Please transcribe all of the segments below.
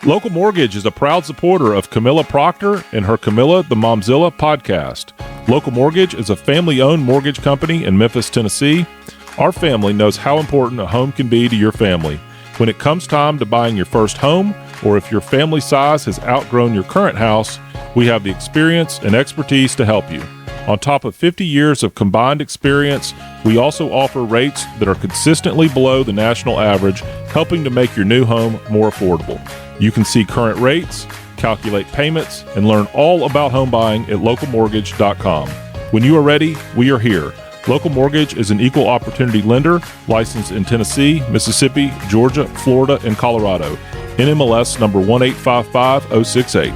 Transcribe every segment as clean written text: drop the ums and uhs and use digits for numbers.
Local Mortgage is a proud supporter of Camilla Proctor and her Camilla the MOMZILLA podcast. Local Mortgage is a family-owned mortgage company in Memphis, Tennessee. Our family knows how important a home can be to your family. When it comes time to buying your first home, or if your family size has outgrown your current house, we have the experience and expertise to help you. On top of 50 years of combined experience, we also offer rates that are consistently below the national average, helping to make your new home more affordable. You can see current rates, calculate payments, and learn all about home buying at localmortgage.com. When you are ready, we are here. Local Mortgage is an equal opportunity lender licensed in Tennessee, Mississippi, Georgia, Florida, and Colorado. NMLS number 1855068.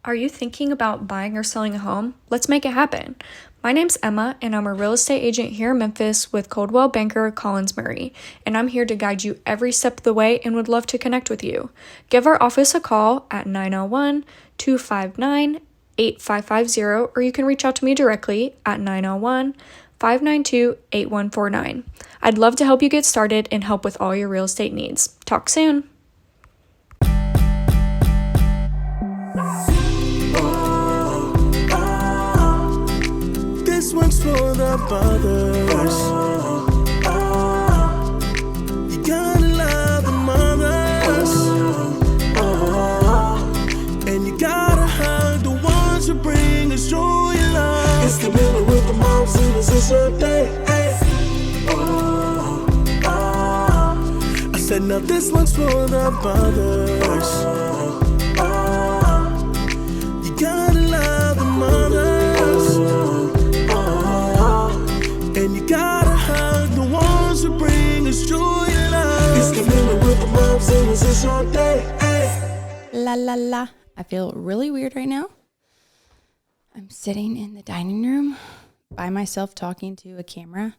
Are you thinking about buying or selling a home? Let's make it happen. My name's Emma, and I'm a real estate agent here in Memphis with Coldwell Banker Collins Murray, and I'm here to guide you every step of the way and would love to connect with you. Give our office a call at 901-259-8550, or you can reach out to me directly at 901-592-8149. I'd love to help you get started and help with all your real estate needs. Talk soon. This one's for the mothers. You gotta love the mothers. And you gotta hug the ones who bring us joy and love. It's Camilla with the MOMZILLA, it's her day. I said now this one's for the mothers. You gotta love the mothers. And you gotta hug the ones who bring us joy and love. It's Camilla with the MOMZILLA, it's your day. La la la. I feel really weird right now. I'm sitting in the dining room by myself talking to a camera.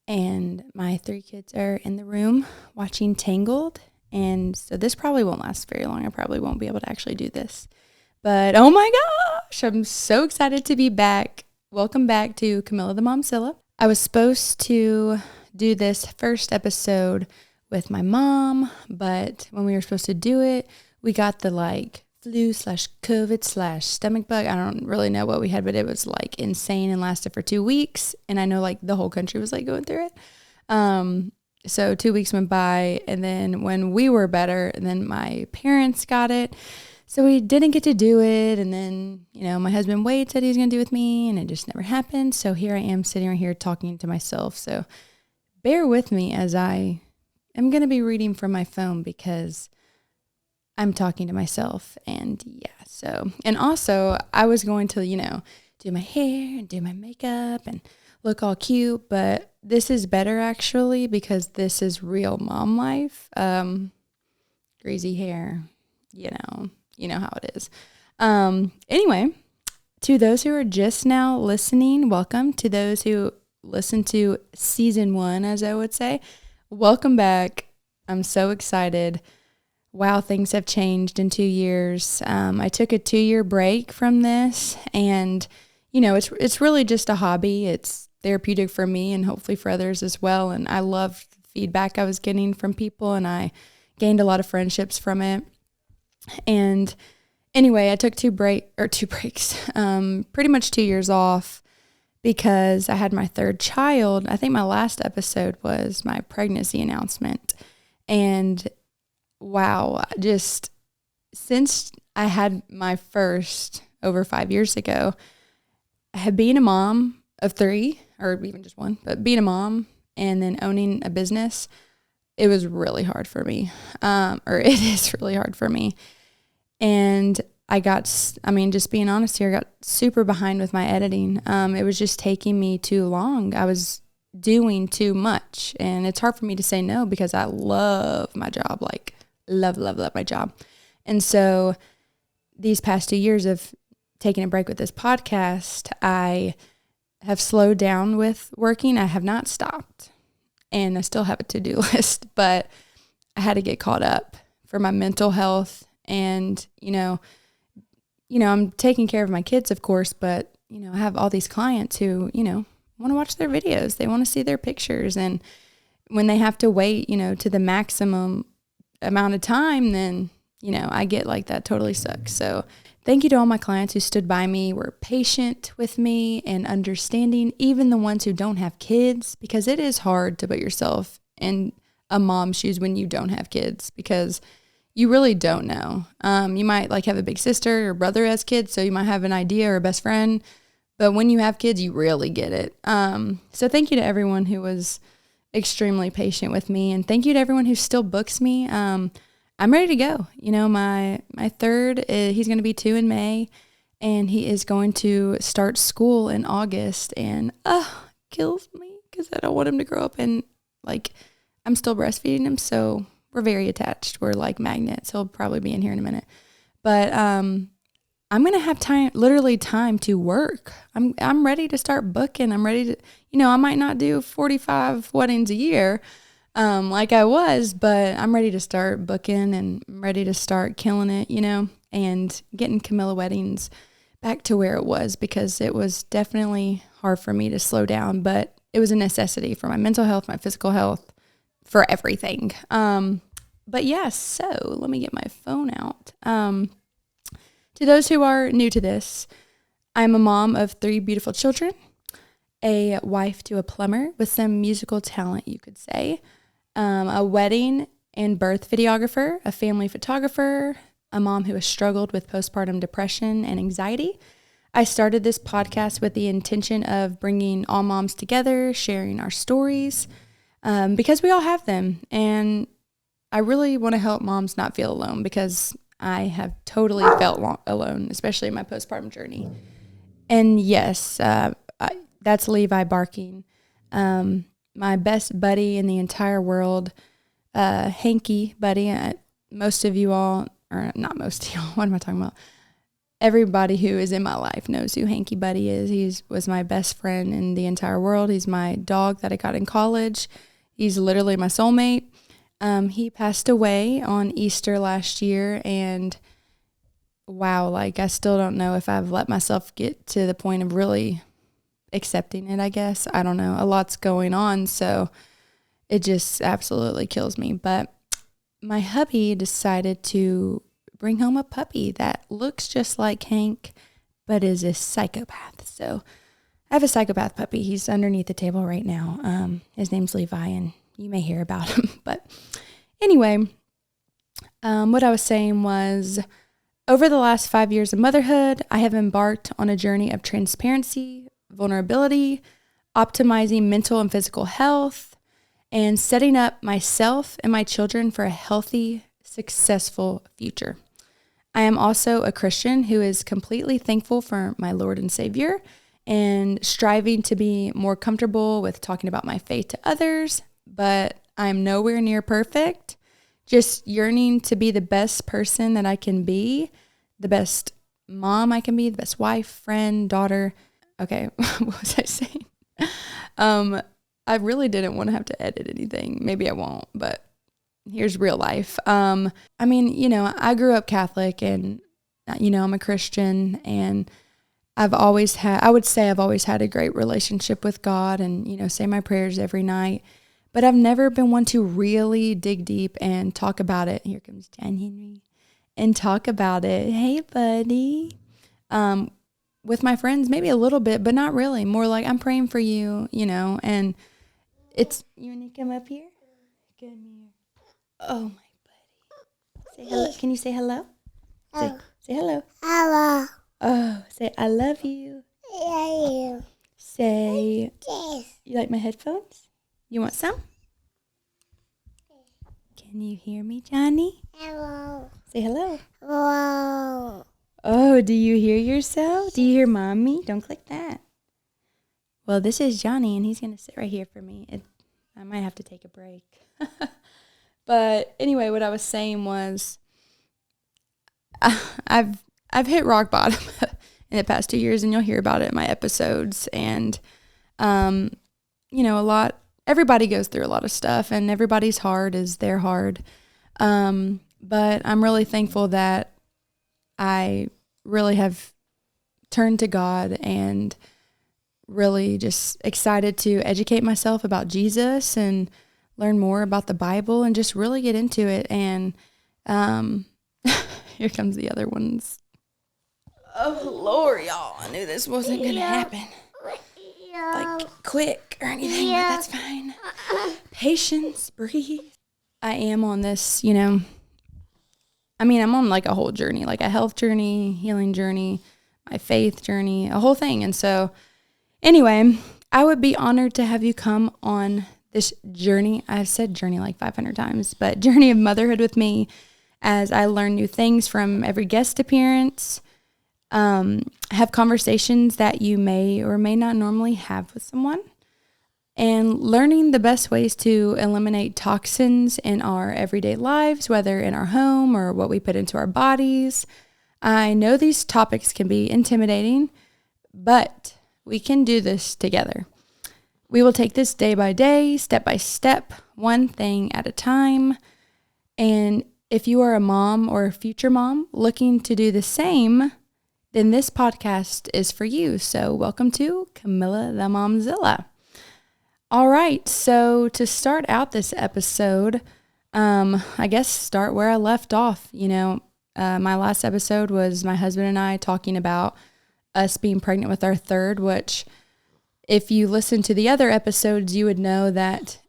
And my 3 kids are in the room watching Tangled. And so this probably won't last very long. I probably won't be able to actually do this. But oh my gosh, I'm so excited to be back. Welcome back to Camilla the MOMZILLA. I was supposed to do this first episode with my mom, but when we were supposed to do it, we got the flu/COVID/stomach bug. I don't really know what we had, but it was insane and lasted for 2 weeks. And I know the whole country was going through it. So 2 weeks went by, and then when we were better, and then my parents got it. So we didn't get to do it, and then, my husband Wade said he was going to do it with me, and it just never happened. So here I am sitting right here talking to myself. So bear with me as I am going to be reading from my phone because I'm talking to myself. And and also I was going to, do my hair and do my makeup and look all cute, but this is better actually because this is real mom life. Greasy hair, you know how it is. Anyway, to those who are just now listening, welcome. To those who listen to season 1, as I would say, welcome back. I'm so excited. Wow, things have changed in 2 years. I took a 2-year break from this, and it's really just a hobby. It's therapeutic for me and hopefully for others as well. And I loved the feedback I was getting from people, and I gained a lot of friendships from it. And anyway, I took 2 breaks, pretty much 2 years off because I had my 3rd child. I think my last episode was my pregnancy announcement. And wow, just since I had my first over 5 years ago, being a mom of 3, or even just 1, but being a mom and then owning a business, it was really hard for me. It is really hard for me. And just being honest here, I got super behind with my editing. It was just taking me too long. I was doing too much, and it's hard for me to say no because I love my job, love my job. And so these past 2 years of taking a break with this podcast, I have slowed down with working. I have not stopped, and I still have a to-do list, but I had to get caught up for my mental health. And, I'm taking care of my kids, of course, but, I have all these clients who, want to watch their videos. They want to see their pictures. And when they have to wait, to the maximum amount of time, then, I get like that totally sucks. So thank you to all my clients who stood by me, were patient with me and understanding, even the ones who don't have kids, because it is hard to put yourself in a mom's shoes when you don't have kids, because you really don't know. You might like have a big sister or brother who has kids, so you might have an idea or a best friend, but when you have kids, you really get it. So thank you to everyone who was extremely patient with me, and thank you to everyone who still books me. I'm ready to go. My third, he's going to be 2 in May, and he is going to start school in August, and kills me because I don't want him to grow up and like I'm still breastfeeding him, so we're very attached. We're like magnets. He'll probably be in here in a minute, but I'm gonna have literally time to work. I'm ready to start booking. I'm ready to, I might not do 45 weddings a year, like I was, but I'm ready to start booking and I'm ready to start killing it, and getting Camilla weddings back to where it was, because it was definitely hard for me to slow down, but it was a necessity for my mental health, my physical health, for everything. But yes, so let me get my phone out. To those who are new to this, I'm a mom of 3 beautiful children, a wife to a plumber with some musical talent, you could say, a wedding and birth videographer, a family photographer, a mom who has struggled with postpartum depression and anxiety. I started this podcast with the intention of bringing all moms together, sharing our stories, because we all have them. And I really want to help moms not feel alone, because I have totally felt alone, especially in my postpartum journey. And yes, that's Levi barking. My best buddy in the entire world, Hanky buddy. Most of you all, or not most of y'all, what am I talking about? Everybody who is in my life knows who Hanky Buddy is. He was my best friend in the entire world. He's my dog that I got in college. He's literally my soulmate. He passed away on Easter last year, and wow, like I still don't know if I've let myself get to the point of really accepting it, I guess. I don't know. A lot's going on, so it just absolutely kills me. But my hubby decided to bring home a puppy that looks just like Hank, but is a psychopath. So I have a psychopath puppy. He's underneath the table right now. His name's Levi, and you may hear about him. But anyway, what I was saying was, over the last 5 years of motherhood, I have embarked on a journey of transparency, vulnerability, optimizing mental and physical health, and setting up myself and my children for a healthy, successful future. I am also a Christian who is completely thankful for my Lord and Savior, and striving to be more comfortable with talking about my faith to others, but I'm nowhere near perfect. Just yearning to be the best person that I can be, the best mom I can be, the best wife, friend, daughter. Okay, what was I saying? I really didn't want to have to edit anything. Maybe I won't, but here's real life. I grew up Catholic, and, I'm a Christian, and I would say I've always had a great relationship with God, and, say my prayers every night, but I've never been one to really dig deep and talk about it. Here comes John Henry, and talk about it. Hey, buddy. With my friends, maybe a little bit, but not really. More like, I'm praying for you, and it's, you want to come up here? Come here. Oh, my buddy. Say hello. Can you say hello? Say hello. Hello. Oh, say I love you. Yeah. Say, Yes. you like my headphones? You want some? Can you hear me, Johnny? Hello. Say hello. Hello. Oh, do you hear yourself? Do you hear mommy? Don't click that. Well, this is Johnny, and he's going to sit right here for me. I might have to take a break. But anyway, what I was saying was, I've hit rock bottom in the past 2 years, and you'll hear about it in my episodes. And, everybody goes through a lot of stuff, and everybody's hard is their hard. But I'm really thankful that I really have turned to God, and really just excited to educate myself about Jesus and learn more about the Bible and just really get into it. And here comes the other ones. Oh, Lord, y'all. I knew this wasn't going to happen. Like, quick or anything, but that's fine. Patience, breathe. I am on this, I'm on like a whole journey, like a health journey, healing journey, my faith journey, a whole thing. And so anyway, I would be honored to have you come on this journey. I've said journey like 500 times, but journey of motherhood with me as I learn new things from every guest appearance, have conversations that you may or may not normally have with someone, and learning the best ways to eliminate toxins in our everyday lives, whether in our home or what we put into our bodies. I know these topics can be intimidating, but we can do this together. We will take this day by day, step by step, one thing at a time. And if you are a mom or a future mom looking to do the same, then this podcast is for you. So welcome to Camilla the MOMZILLA. All right, so to start out this episode, I guess start where I left off. My last episode was my husband and I talking about us being pregnant with our third, which if you listen to the other episodes, you would know that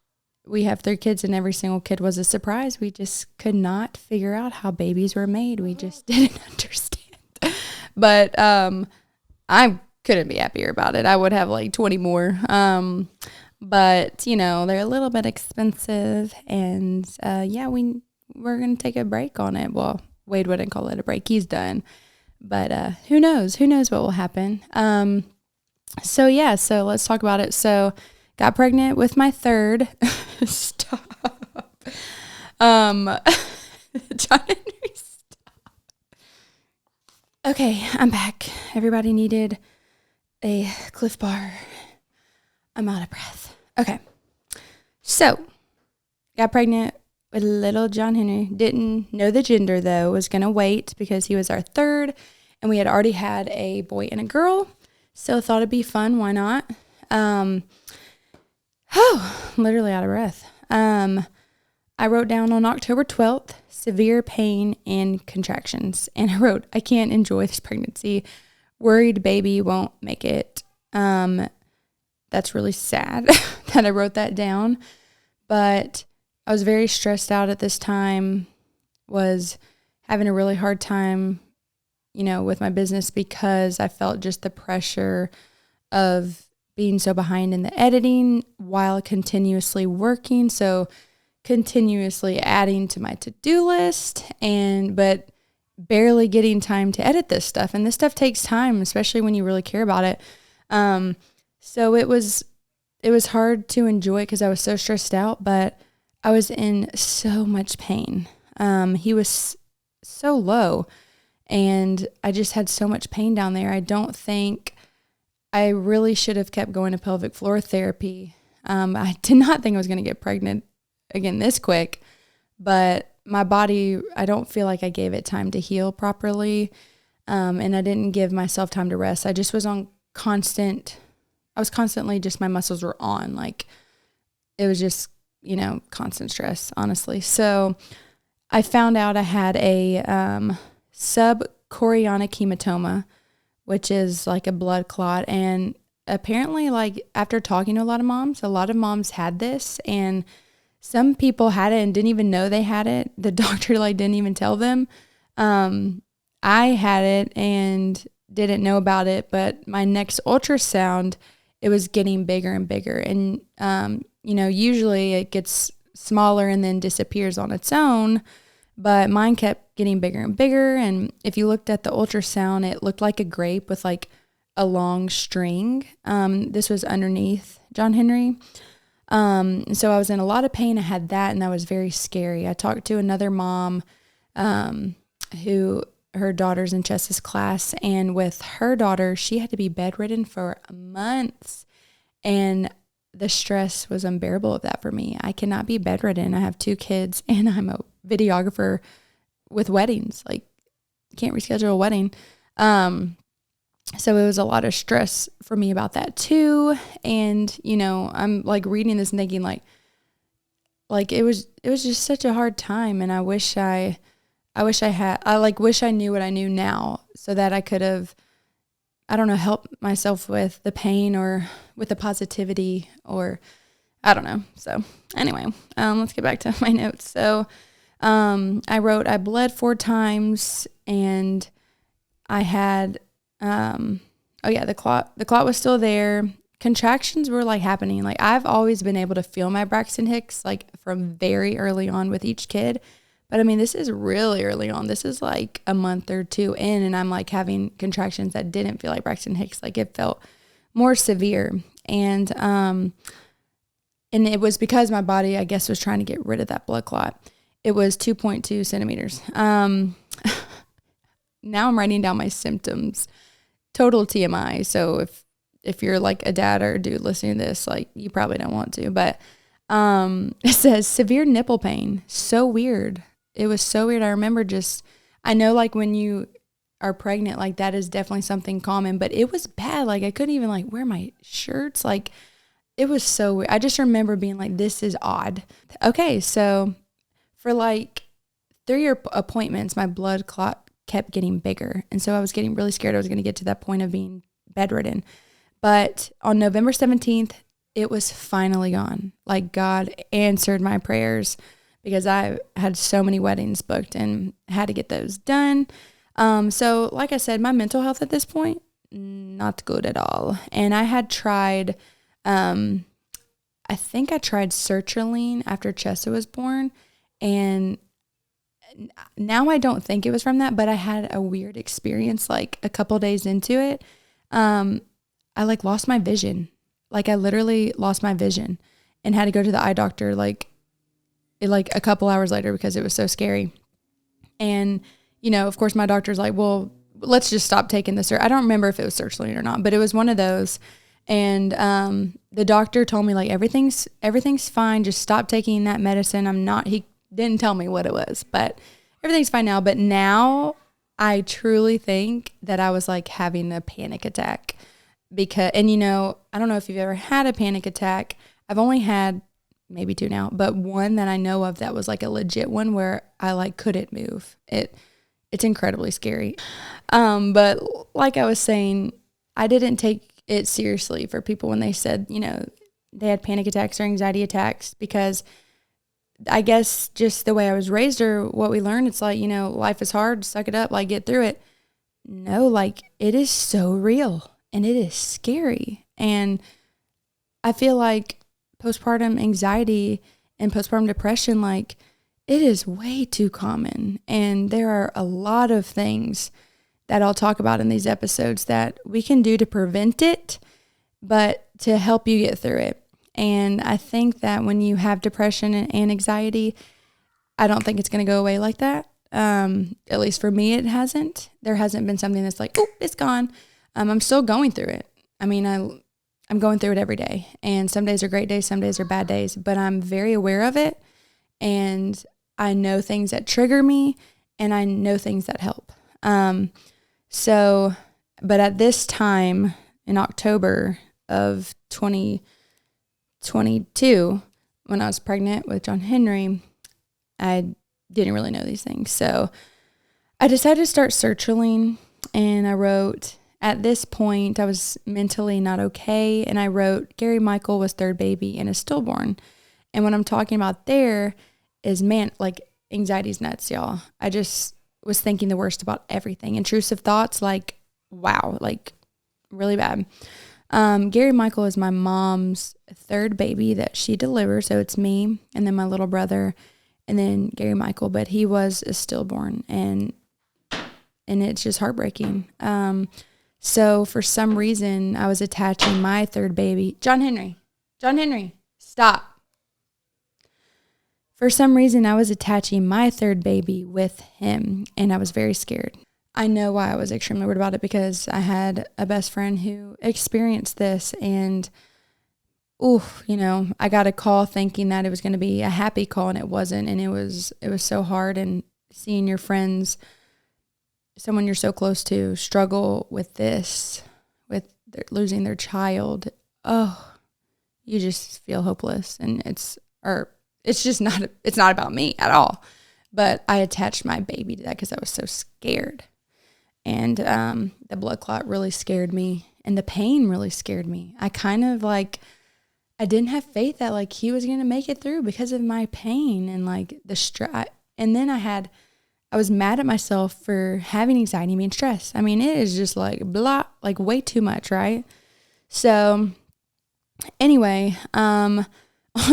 we have 3 kids and every single kid was a surprise. We just could not figure out how babies were made. We just didn't understand. But I couldn't be happier about it. I would have like 20 more. But, they're a little bit expensive. And, we're going to take a break on it. Well, Wade wouldn't call it a break. He's done. But who knows? Who knows what will happen? So let's talk about it. So got pregnant with my third. Stop. John Henry, stop. Okay, I'm back. Everybody needed a Cliff Bar. I'm out of breath. Okay. So, got pregnant with little John Henry. Didn't know the gender, though. Was going to wait because he was our third, and we had already had a boy and a girl. So, thought it'd be fun. Why not? Literally out of breath. I wrote down on October 12th, severe pain and contractions. And I wrote, I can't enjoy this pregnancy. Worried baby won't make it. That's really sad that I wrote that down. But I was very stressed out at this time, was having a really hard time, with my business because I felt just the pressure of being so behind in the editing while continuously working. So continuously adding to my to-do list but barely getting time to edit this stuff. And this stuff takes time, especially when you really care about it. So it was hard to enjoy it because I was so stressed out, but I was in so much pain. He was so low and I just had so much pain down there. I don't think I really should have kept going to pelvic floor therapy. I did not think I was going to get pregnant again this quick, but my body, I don't feel like I gave it time to heal properly. And I didn't give myself time to rest. I just was constantly just, my muscles were on. Like it was just, constant stress, honestly. So I found out I had a subchorionic hematoma, which is like a blood clot. And apparently, like after talking to a lot of moms had this, and some people had it and didn't even know they had it. The doctor didn't even tell them. I had it and didn't know about it, but my next ultrasound, it was getting bigger and bigger. And, usually it gets smaller and then disappears on its own, but mine kept getting bigger and bigger. And if you looked at the ultrasound, it looked like a grape with like a long string. This was underneath John Henry. So I was in a lot of pain. I had that, and that was very scary. I talked to another mom, who her daughter's in Chess's class, and with her daughter, she had to be bedridden for months, and the stress was unbearable of that for me. I cannot be bedridden. I have 2 kids, and I'm a videographer with weddings. Like, can't reschedule a wedding. So it was a lot of stress for me about that too. And, I'm like reading this and thinking like, like it was just such a hard time, and I wish I wish I knew what I knew now so that I could have, I don't know, helped myself with the pain or with the positivity, or I don't know. So anyway, let's get back to my notes. So I wrote, I bled 4 times, and I had, the clot was still there. Contractions were like happening. Like I've always been able to feel my Braxton Hicks like from very early on with each kid. But I mean, this is really early on. This is like a month or 2 in, and I'm like having contractions that didn't feel like Braxton Hicks. Like it felt more severe. And it was because my body, I guess, was trying to get rid of that blood clot. It was 2.2 centimeters. Now I'm writing down my symptoms. Total TMI. So if you're like a dad or a dude listening to this, like you probably don't want to, but it says severe nipple pain. So weird. It was so weird. I remember I know like when you are pregnant, like that is definitely something common, but it was bad. Like I couldn't even like wear my shirts. Like it was so weird. I just remember being like, this is odd. Okay. So for like 3 appointments, my blood clot kept getting bigger. And so I was getting really scared I was going to get to that point of being bedridden. But on November 17th, it was finally gone. Like God answered my prayers because I had so many weddings booked and had to get those done. So like I said, my mental health at this point, not good at all. And I had tried, I think I tried sertraline after Chessa was born. And now I don't think it was from that, but I had a weird experience like a couple days into it. I like lost my vision. Like I literally lost my vision and had to go to the eye doctor like a couple hours later because it was so scary. And, you know, of course my doctor's like, well, let's just stop taking this. I don't remember if it was sertraline or not, but it was one of those. And the doctor told me like everything's fine. Just stop taking that medicine. He didn't tell me what it was, but everything's fine now. But now I truly think that I was like having a panic attack and you know, I don't know if you've ever had a panic attack. I've only had maybe 2 now, but one that I know of that was like a legit one where I like couldn't move. It's incredibly scary. But like I was saying, I didn't take it seriously for people when they said, you know, they had panic attacks or anxiety attacks, because I guess just the way I was raised or what we learned, it's like, you know, life is hard, suck it up, like get through it. No, like it is so real and it is scary. And I feel like postpartum anxiety and postpartum depression, like it is way too common. And there are a lot of things that I'll talk about in these episodes that we can do to prevent it, but to help you get through it. And I think that when you have depression and anxiety, I don't think it's going to go away like that. At least for me, it hasn't. There hasn't been something that's like, oh, it's gone. I'm still going through it. I mean, I'm going through it every day. And some days are great days, some days are bad days. But I'm very aware of it. And I know things that trigger me. And I know things that help. But at this time, in October of 2022, when I was pregnant with John Henry, I didn't really know these things. So I decided to start sertraline, and I wrote, at this point, I was mentally not okay, and I wrote, Gary Michael was 3rd baby and is stillborn. And what I'm talking about there is, man, like anxiety's nuts, y'all. I just was thinking the worst about everything. Intrusive thoughts, like, wow, like really bad. Gary Michael is my mom's 3rd baby that she delivered. So it's me and then my little brother and then Gary Michael, but he was a stillborn, and it's just heartbreaking. So for some reason I was attaching my 3rd baby, John Henry, stop. For some reason I was attaching my 3rd baby with him, and I was very scared. I know why I was extremely worried about it, because I had a best friend who experienced this, and you know, I got a call thinking that it was going to be a happy call, and it wasn't. And it was so hard. And seeing your friends, someone you're so close to, struggle with this, with losing their child, you just feel hopeless. And it's just not, it's not about me at all. But I attached my baby to that because I was so scared. And the blood clot really scared me. And the pain really scared me. I kind of like, I didn't have faith that like he was going to make it through because of my pain and like the stress. And then I was mad at myself for having anxiety and being stressed. I mean, it is just like blah, like way too much, right? So anyway, on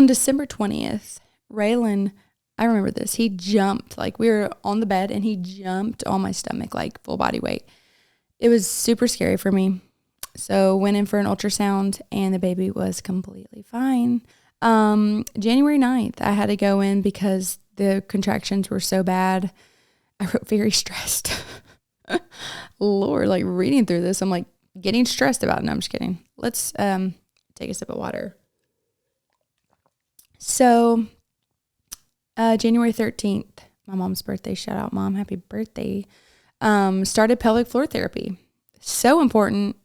December 20th, Raylan, I remember this. He jumped, like we were on the bed and he jumped on my stomach, like full body weight. It was super scary for me. So went in for an ultrasound and the baby was completely fine. January 9th, I had to go in because the contractions were so bad. I wrote very stressed. Lord, like reading through this, I'm like getting stressed about it. No, I'm just kidding. Let's take a sip of water. So January 13th, my mom's birthday, shout out mom, happy birthday. Started pelvic floor therapy. So important.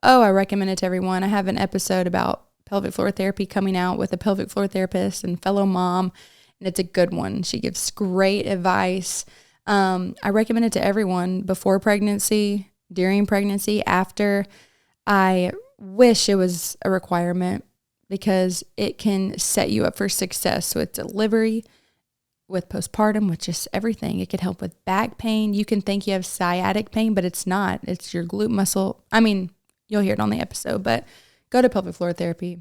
Oh, I recommend it to everyone. I have an episode about pelvic floor therapy coming out with a pelvic floor therapist and fellow mom, and it's a good one. She gives great advice. I recommend it to everyone before pregnancy, during pregnancy, after. I wish it was a requirement because it can set you up for success with delivery, with postpartum, with just everything. It could help with back pain. You can think you have sciatic pain, but it's not. It's your glute muscle. I mean, you'll hear it on the episode, but go to pelvic floor therapy.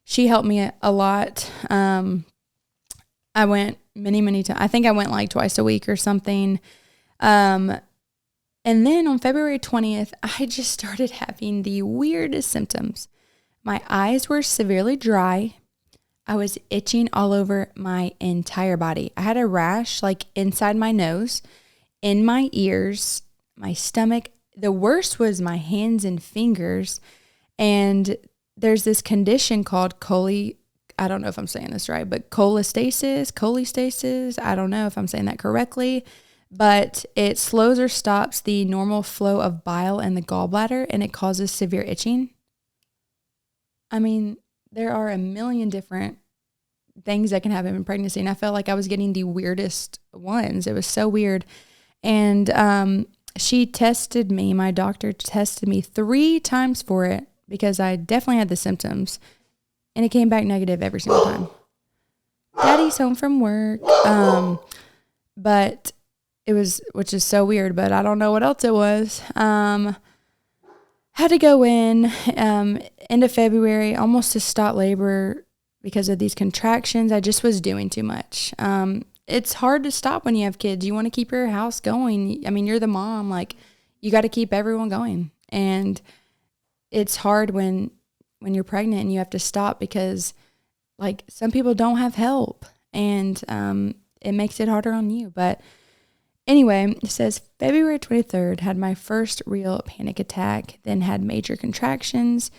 She helped me a lot. I went many times. I think I went like twice a week or something. And then on February 20th, I just started having the weirdest symptoms. My eyes were severely dry. I was itching all over my entire body. I had a rash like inside my nose, in my ears, my stomach. The worst was my hands and fingers. And there's this condition called I don't know if I'm saying this right, but cholestasis. I don't know if I'm saying that correctly, but it slows or stops the normal flow of bile in the gallbladder and it causes severe itching. I mean, there are a million different things that can happen in pregnancy, and I felt like I was getting the weirdest ones. It was so weird. And she tested me. My doctor tested me 3 times for it because I definitely had the symptoms, and it came back negative every single time. Daddy's home from work. But it was, which is so weird, but I don't know what else it was. Had to go in end of February, almost to stop labor because of these contractions. I just was doing too much. It's hard to stop when you have kids. You want to keep your house going. I mean, you're the mom. Like, you got to keep everyone going. And it's hard when you're pregnant and you have to stop because, like, some people don't have help. And it makes it harder on you. But anyway, it says February 23rd, had my first real panic attack, then had major contractions.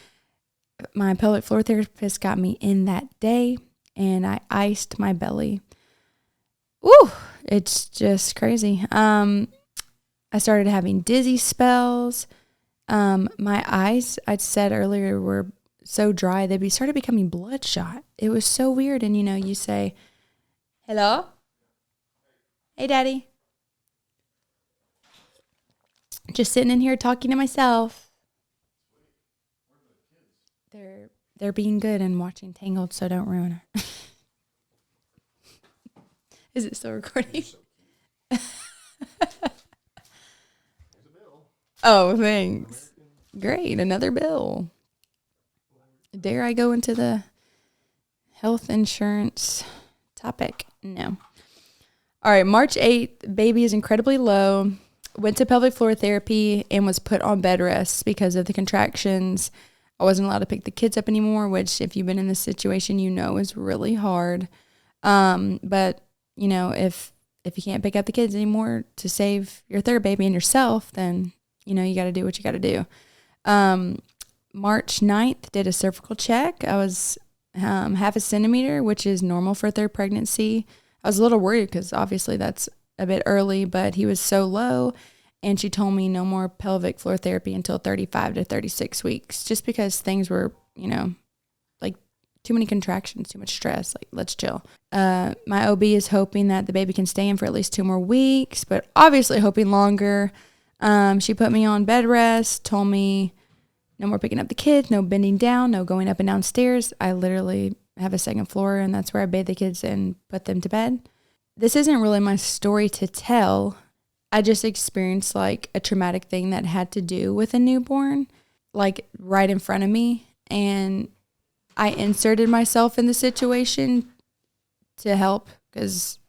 My pelvic floor therapist got me in that day, and I iced my belly. Woo! It's just crazy. I started having dizzy spells. My eyes, I said earlier, were so dry, they started becoming bloodshot. It was so weird. And, you say, hello? Hey, Daddy. Just sitting in here talking to myself. They're being good and watching Tangled, so don't ruin it. Is it still recording? Oh, thanks. Great, another bill. Dare I go into the health insurance topic? No. All right, March 8th, baby is incredibly low. Went to pelvic floor therapy and was put on bed rest because of the contractions. I wasn't allowed to pick the kids up anymore, which if you've been in this situation, is really hard. But, if you can't pick up the kids anymore to save your third baby and yourself, then, you got to do what you got to do. March 9th, did a cervical check. I was 0.5 centimeter, which is normal for third pregnancy. I was a little worried because obviously that's a bit early, but he was so low. And she told me no more pelvic floor therapy until 35 to 36 weeks, just because things were, like too many contractions, too much stress. Like, let's chill. My OB is hoping that the baby can stay in for at least 2 more weeks, but obviously hoping longer. She put me on bed rest, told me no more picking up the kids, no bending down, no going up and down stairs. I literally have a second floor, and that's where I bathe the kids and put them to bed. This isn't really my story to tell. I just experienced like a traumatic thing that had to do with a newborn, like right in front of me. And I inserted myself in the situation to help because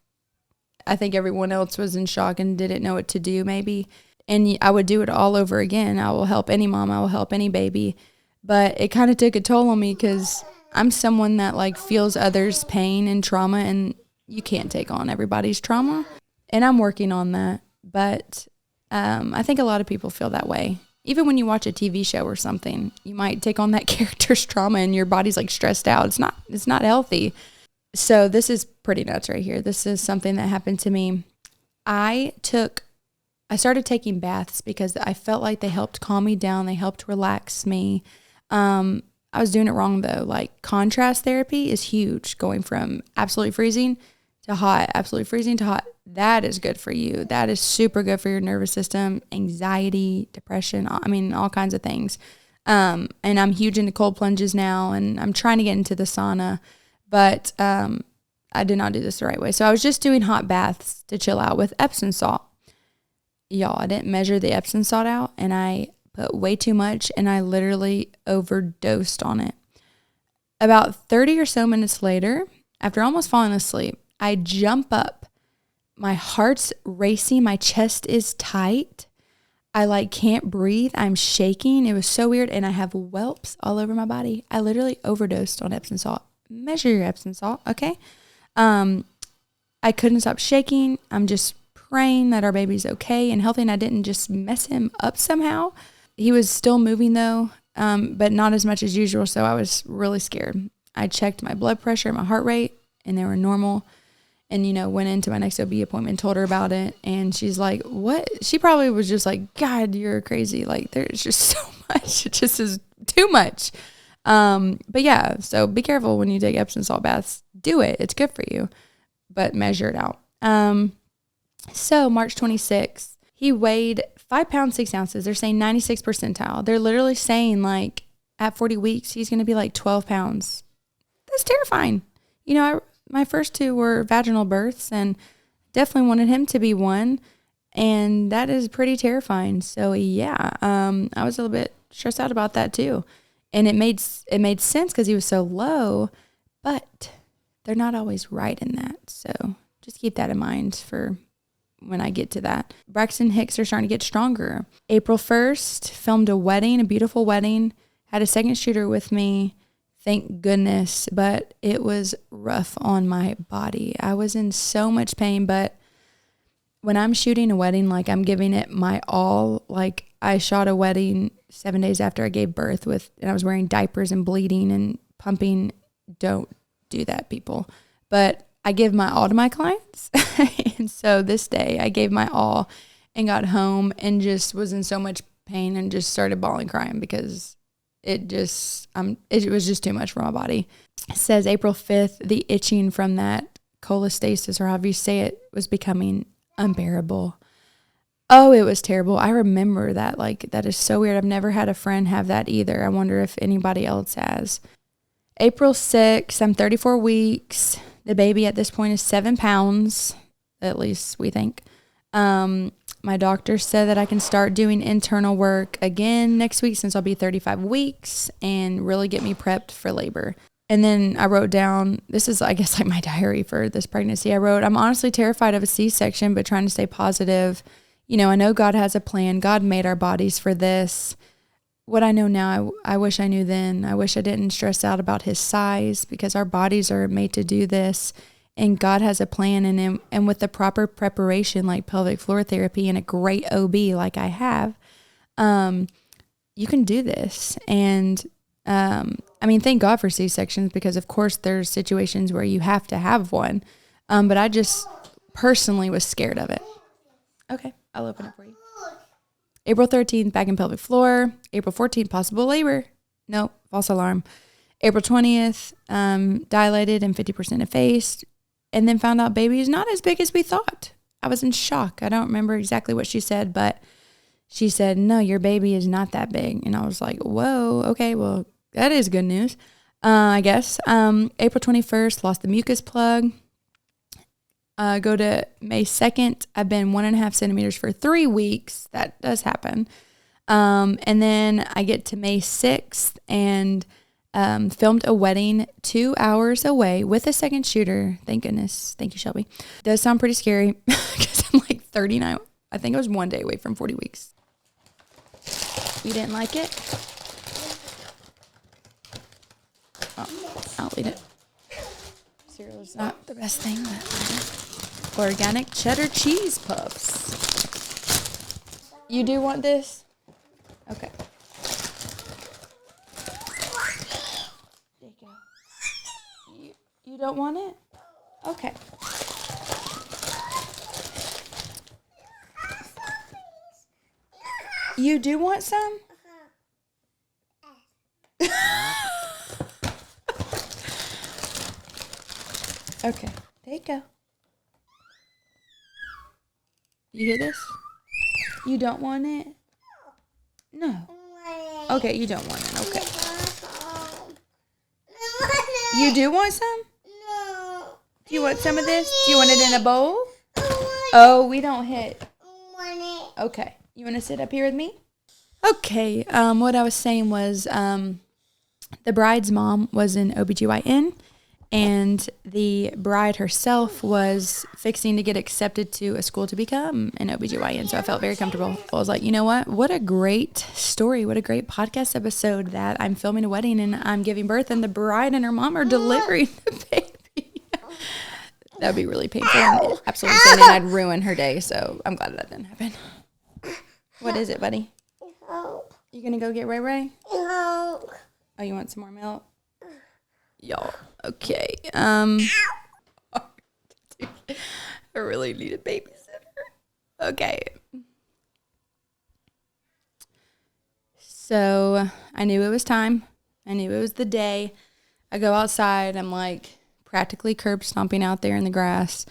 I think everyone else was in shock and didn't know what to do maybe. And I would do it all over again. I will help any mom. I will help any baby. But it kind of took a toll on me because I'm someone that like feels others' pain and trauma, and you can't take on everybody's trauma. And I'm working on that. But I think a lot of people feel that way. Even when you watch a TV show or something, you might take on that character's trauma and your body's like stressed out. It's not healthy. So this is pretty nuts right here. This is something that happened to me. I started taking baths because I felt like they helped calm me down. They helped relax me. I was doing it wrong though. Like contrast therapy is huge. Going from absolutely freezing to hot, absolutely freezing to hot. That is good for you. That is super good for your nervous system, anxiety, depression. I mean, all kinds of things. And I'm huge into cold plunges now, and I'm trying to get into the sauna, but I did not do this the right way. So I was just doing hot baths to chill out with Epsom salt. Y'all, I didn't measure the Epsom salt out, and I put way too much, and I literally overdosed on it. About 30 or so minutes later, after almost falling asleep, I jump up. My heart's racing. My chest is tight. I like can't breathe. I'm shaking. It was so weird. And I have whelps all over my body. I literally overdosed on Epsom salt. Measure your Epsom salt. Okay. I couldn't stop shaking. I'm just praying that our baby's okay and healthy, and I didn't just mess him up somehow. He was still moving though, but not as much as usual. So I was really scared. I checked my blood pressure and my heart rate, and they were normal. And, went into my next OB appointment, told her about it. And she's like, what? She probably was just like, God, you're crazy. Like, there's just so much. It just is too much. But yeah, so be careful when you take Epsom salt baths. Do it. It's good for you. But measure it out. So March 26th, he weighed 5 pounds, 6 ounces. They're saying 96th percentile. They're literally saying like at 40 weeks, he's going to be like 12 pounds. That's terrifying. My first 2 were vaginal births, and definitely wanted him to be one, and that is pretty terrifying. So yeah, I was a little bit stressed out about that too, and it made sense because he was so low, but they're not always right in that. So just keep that in mind for when I get to that. Braxton Hicks are starting to get stronger. April 1st, filmed a wedding, a beautiful wedding. Had a second shooter with me. Thank goodness, but it was rough on my body. I was in so much pain, but when I'm shooting a wedding, like I'm giving it my all. Like I shot a wedding 7 days after I gave birth and I was wearing diapers and bleeding and pumping. Don't do that, people. But I give my all to my clients. And so this day I gave my all and got home and just was in so much pain and just started bawling, crying because it was just too much for my body. It says April 5th, the itching from that cholestasis, or however you say it, was becoming unbearable. Oh, it was terrible. I remember that. Like, that is so weird. I've never had a friend have that either. I wonder if anybody else has. April 6th, I'm 34 weeks. The baby at this point is 7 pounds, at least we think. My doctor said that I can start doing internal work again next week since I'll be 35 weeks and really get me prepped for labor. And then I wrote down, this is, I guess, like my diary for this pregnancy. I wrote, I'm honestly terrified of a C-section, but trying to stay positive. I know God has a plan. God made our bodies for this. What I know now, I wish I knew then. I wish I didn't stress out about his size because our bodies are made to do this. And God has a plan, and with the proper preparation, like pelvic floor therapy and a great OB like I have, you can do this. And thank God for C-sections because, of course, there's situations where you have to have one. But I just personally was scared of it. Okay, I'll open it for you. April 13th, back in pelvic floor. April 14th, possible labor. Nope, false alarm. April 20th, dilated and 50% effaced, and then found out baby is not as big as we thought. I was in shock. I don't remember exactly what she said, but she said, no, your baby is not that big. And I was like, whoa, okay, well, that is good news, I guess. April 21st, lost the mucus plug. Go to May 2nd. I've been 1.5 centimeters for 3 weeks. That does happen. And then I get to May 6th and filmed a wedding 2 hours away with a second shooter. Thank goodness. Thank you, Shelby. Does sound pretty scary because I'm like 39. I think I was 1 day away from 40 weeks. You didn't like it? Oh, I'll eat it. Cereal's not the best thing, but organic cheddar cheese puffs. You do want this? Okay. There you go. You don't want it? Okay. You do want some? Okay, there you go. You hear this? You don't want it? No. Okay, you don't want it. Okay. You do want some? No. Do you want some of this? Do you want it in a bowl? Oh, we don't hit. Okay. You want to sit up here with me? Okay. What I was saying was the bride's mom was an OBGYN, and the bride herself was fixing to get accepted to a school to become an OBGYN. So I felt very comfortable. I was like, you know what? What a great story. What a great podcast episode that I'm filming a wedding and I'm giving birth and the bride and her mom are delivering the baby. That would be really painful and absolutely insane, and I'd ruin her day. So I'm glad that didn't happen. What is it, buddy? You gonna go get Ray Ray? Oh, you want some more milk? Y'all, okay. I really need a babysitter. Okay. So I knew it was time. I knew it was the day. I go outside. I'm like practically curb stomping out there in the grass,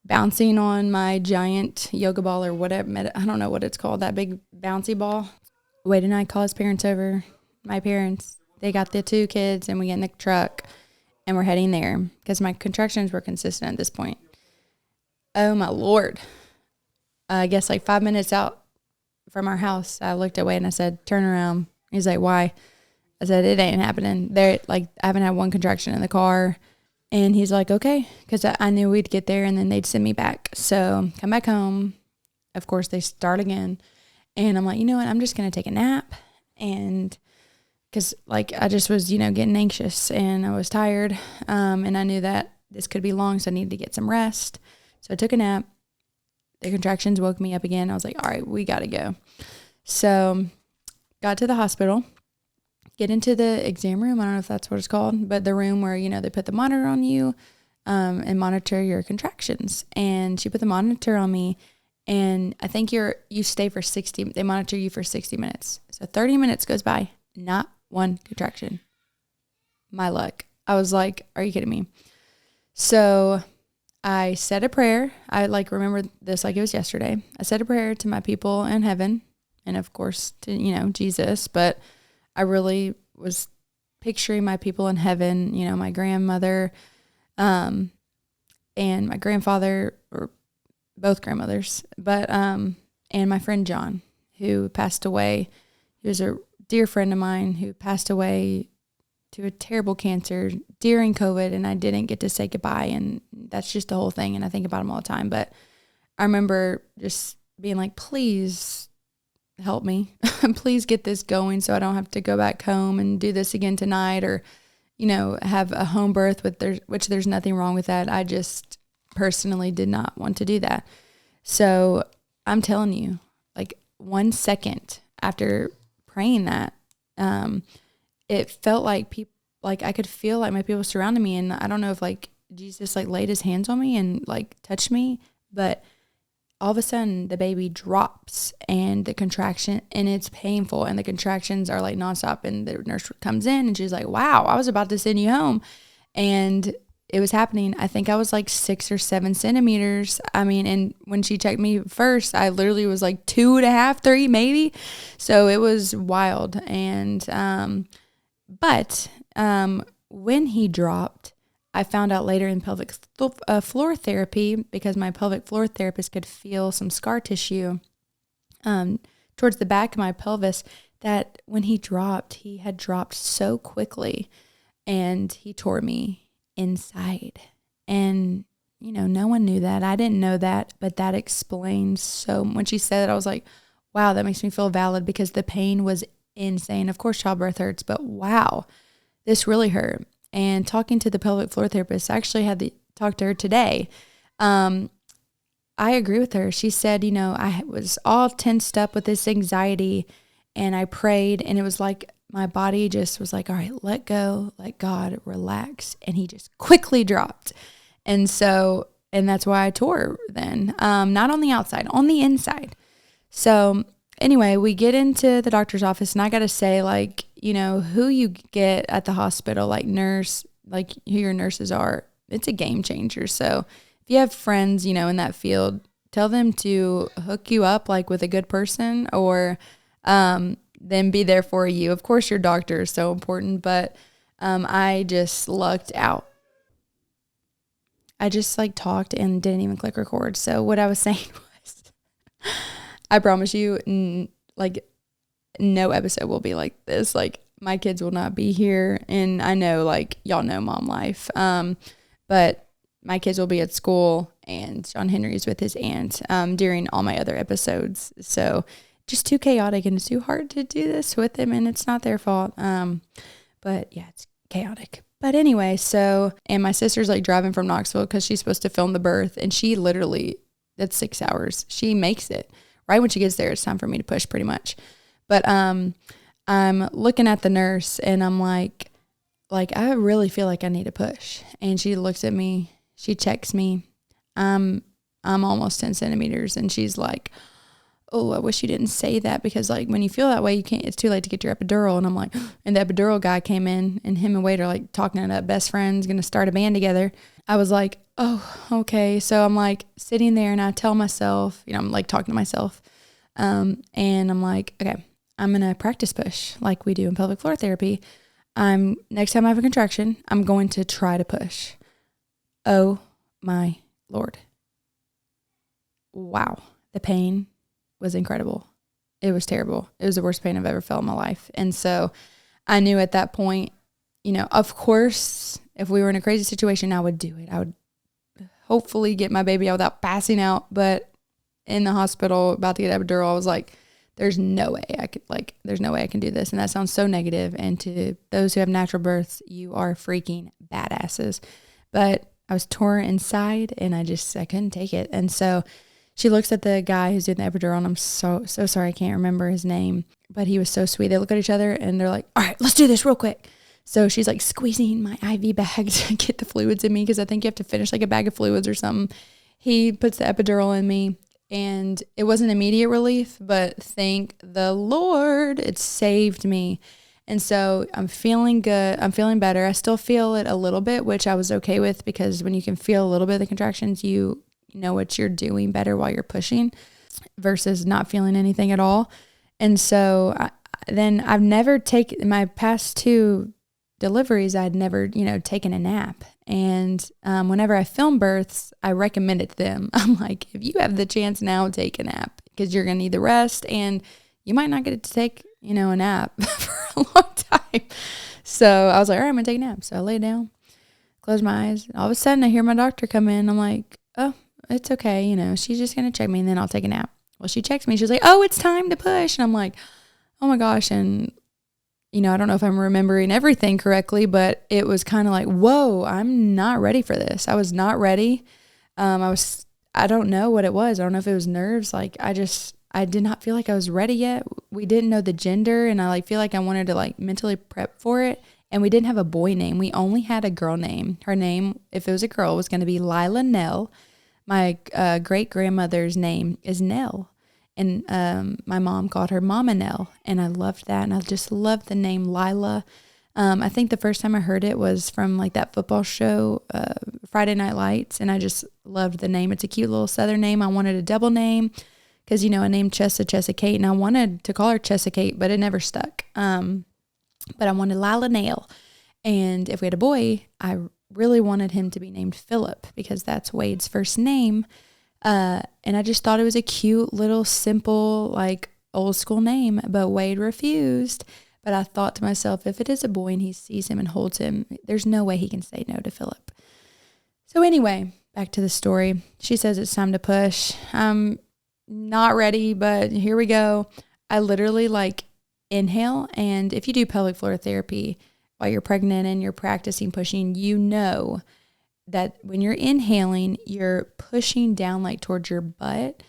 bouncing on my giant yoga ball or whatever. I don't know what it's called, that big bouncy ball. Wade and I call his parents over. My parents, they got the 2 kids, and we get in the truck, and we're heading there because my contractions were consistent at this point. Oh, my Lord. I guess like 5 minutes out from our house, I looked at Wade and I said, turn around. He's like, why? I said, it ain't happening. I haven't had one contraction in the car. And he's like, okay, because I knew we'd get there and then they'd send me back. So come back home. Of course, they start again. And I'm like, you know what? I'm just going to take a nap. And because like I just was, getting anxious and I was tired. And I knew that this could be long, so I needed to get some rest. So I took a nap. The contractions woke me up again. I was like, all right, we got to go. So got to the hospital. Get into the exam room. I don't know if that's what it's called, but the room where, they put the monitor on you and monitor your contractions. And she put the monitor on me, and I think you stay for 60, they monitor you for 60 minutes. So 30 minutes goes by, not one contraction. My luck. I was like, are you kidding me? So I said a prayer. I remember this like it was yesterday. I said a prayer to my people in heaven and of course to, Jesus, but I really was picturing my people in heaven, my grandmother, and my grandfather, or both grandmothers, but, and my friend John, who passed away. He was a dear friend of mine who passed away to a terrible cancer during COVID, and I didn't get to say goodbye, and that's just the whole thing, and I think about him all the time. But I remember just being like, please help me. Please get this going so I don't have to go back home and do this again tonight, or, have a home birth, which there's nothing wrong with that. I just personally did not want to do that. So I'm telling you, 1 second after praying that, it felt like people, I could feel like my people surrounded me, and I don't know if Jesus laid his hands on me and touched me, but all of a sudden the baby drops and the contraction, and it's painful, and the contractions are like nonstop, and the nurse comes in and she's like, wow, I was about to send you home. And it was happening. I think I was like 6 or 7 centimeters. I mean, and when she checked me first, I literally was like 2.5, 3 maybe. So it was wild. And, but when he dropped, I found out later in pelvic floor therapy, because my pelvic floor therapist could feel some scar tissue towards the back of my pelvis, that when he dropped, he had dropped so quickly and he tore me inside. And, you know, no one knew that. I didn't know that, but that explains so, when she said it, I was like, wow, that makes me feel valid, because the pain was insane. Of course, childbirth hurts, but wow, this really hurt. And talking to the pelvic floor therapist, I actually had to talk to her today. I agree with her. She said, you know, I was all tensed up with this anxiety, and I prayed, and it was like my body just was like, all right, let go, let God, relax. And he just quickly dropped. And so, and that's why I tore then, not on the outside, on the inside. So anyway, we get into the doctor's office, and I got to say, like, you know, who you get at the hospital, like nurse, like who your nurses are, it's a game changer. So if you have friends, you know, in that field, tell them to hook you up like with a good person, or then be there for you. Of course, your doctor is so important, but I just lucked out. I just like talked and didn't even click record. So what I was saying was, I promise you, like no episode will be like this. Like my kids will not be here, and I know, like, y'all know mom life. But my kids will be at school, and John Henry's with his aunt during all my other episodes. So just too chaotic, and it's too hard to do this with them, and it's not their fault. But yeah, it's chaotic. But anyway, so, and my sister's like driving from Knoxville because she's supposed to film the birth, and she literally, that's 6 hours. She makes it. Right when she gets there, it's time for me to push pretty much. But I'm looking at the nurse, and I'm like, I really feel like I need to push. And she looks at me, she checks me. I'm almost 10 centimeters, and she's like, oh, I wish you didn't say that, because like when you feel that way, you can't, it's too late to get your epidural. And I'm like, and the epidural guy came in, and him and Wade are like talking about best friends, going to start a band together. I was like, oh, okay. So I'm like sitting there, and I tell myself, you know, I'm like talking to myself. And I'm like, okay, I'm going to practice push like we do in pelvic floor therapy. Next time I have a contraction, I'm going to try to push. Oh my Lord. Wow. The pain was incredible. It was terrible. It was the worst pain I've ever felt in my life. And so I knew at that point, you know, of course, if we were in a crazy situation, I would do it. I would hopefully get my baby out without passing out. But in the hospital about to get epidural, I was like, there's no way I can do this. And that sounds so negative. And to those who have natural births, you are freaking badasses. But I was torn inside, and I couldn't take it. And so she looks at the guy who's doing the epidural, and I'm so sorry, I can't remember his name, but he was so sweet. They look at each other, and they're like, all right, let's do this real quick. So she's like squeezing my IV bag to get the fluids in me, because I think you have to finish like a bag of fluids or something. He puts the epidural in me, and it wasn't immediate relief, but thank the Lord, it saved me. And so I'm feeling good. I'm feeling better. I still feel it a little bit, which I was okay with, because when you can feel a little bit of the contractions, you know what you're doing better while you're pushing versus not feeling anything at all. And so then I've never taken, my past 2 deliveries, I'd never, taken a nap. And whenever I film births, I recommend it to them. I'm like, if you have the chance now, take a nap, because you're going to need the rest, and you might not get to take, a nap for a long time. So I was like, all right, I'm going to take a nap. So I lay down, close my eyes. And all of a sudden I hear my doctor come in. I'm like, oh, it's okay. She's just going to check me, and then I'll take a nap. Well, she checks me. She's like, oh, it's time to push. And I'm like, oh my gosh. And, I don't know if I'm remembering everything correctly, but it was kind of like, whoa, I'm not ready for this. I was not ready. I don't know what it was. I don't know if it was nerves. Like, I did not feel like I was ready yet. We didn't know the gender, and I feel like I wanted to mentally prep for it. And we didn't have a boy name. We only had a girl name. Her name, if it was a girl, was going to be Lila Nell. my great grandmother's name is Nell. And my mom called her Mama Nell, and I loved that. And I just loved the name Lila. I think the first time I heard it was from like that football show, Friday Night Lights, and I just loved the name. It's a cute little Southern name. I wanted a double name because, I named Chessa Kate, and I wanted to call her Chessa Kate, but it never stuck. But I wanted Lila Nail. And if we had a boy, I really wanted him to be named Philip because that's Wade's first name. And I just thought it was a cute little simple, like old school name, but Wade refused. But I thought to myself, if it is a boy and he sees him and holds him, there's no way he can say no to Philip. So anyway, back to the story. She says it's time to push. I'm not ready, but here we go. I literally like inhale. And if you do pelvic floor therapy while you're pregnant and you're practicing pushing, that when you're inhaling, you're pushing down like towards your butt.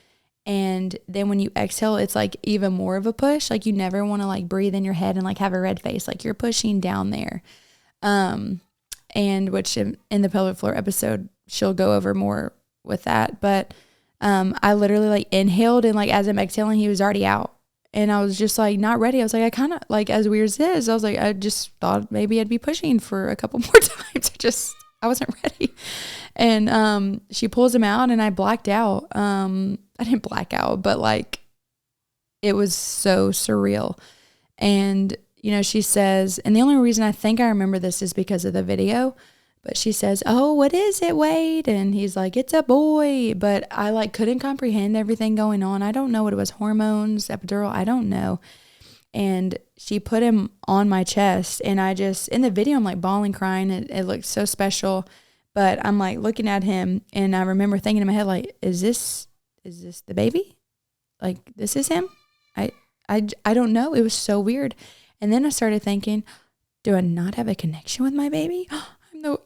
And then when you exhale, it's like even more of a push. Like you never want to like breathe in your head and like have a red face. Like you're pushing down there. And which in the pelvic floor episode, she'll go over more with that. But I literally like inhaled, and like as I'm exhaling, he was already out. And I was just like not ready. I was like, I kind of like, as weird as this, I was like, I just thought maybe I'd be pushing for a couple more times. I wasn't ready. And she pulls him out, and I blacked out. I didn't black out, but like it was so surreal. And, she says, and the only reason I think I remember this is because of the video, but she says, "Oh, what is it, Wade?" And he's like, "It's a boy." But I like couldn't comprehend everything going on. I don't know what it was, hormones, epidural, I don't know. And she put him on my chest, and I just, in the video, I'm like bawling, crying. It looked so special, but I'm like looking at him, and I remember thinking in my head, like, is this the baby? Like, this is him? I don't know. It was so weird. And then I started thinking, do I not have a connection with my baby?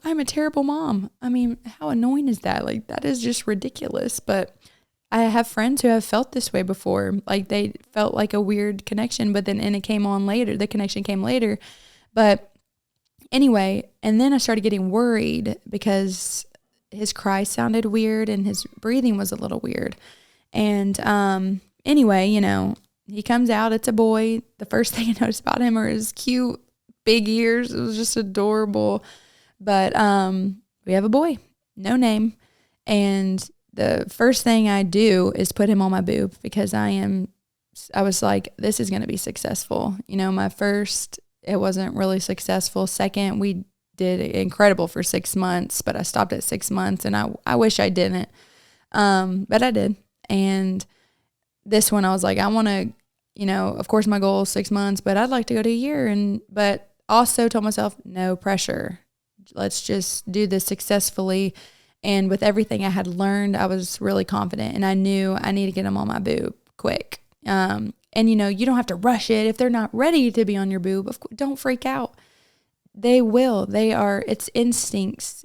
I'm a terrible mom. I mean, how annoying is that? Like, that is just ridiculous. But I have friends who have felt this way before. Like, they felt like a weird connection, but then it came on later. The connection came later. But anyway, and then I started getting worried because his cry sounded weird and his breathing was a little weird. And anyway, he comes out. It's a boy. The first thing I noticed about him are his cute big ears. It was just adorable. But we have a boy, no name. And the first thing I do is put him on my boob because I was like, this is going to be successful. My first, it wasn't really successful. Second, we did incredible for 6 months, but I stopped at 6 months, and I wish I didn't. But I did. And this one, I was like, I want to, of course my goal is 6 months, but I'd like to go to a year. But also told myself, no pressure. Let's just do this successfully. And with everything I had learned, I was really confident, and I knew I need to get them on my boob quick. And you don't have to rush it. If they're not ready to be on your boob, of course, don't freak out. They will. It's instincts.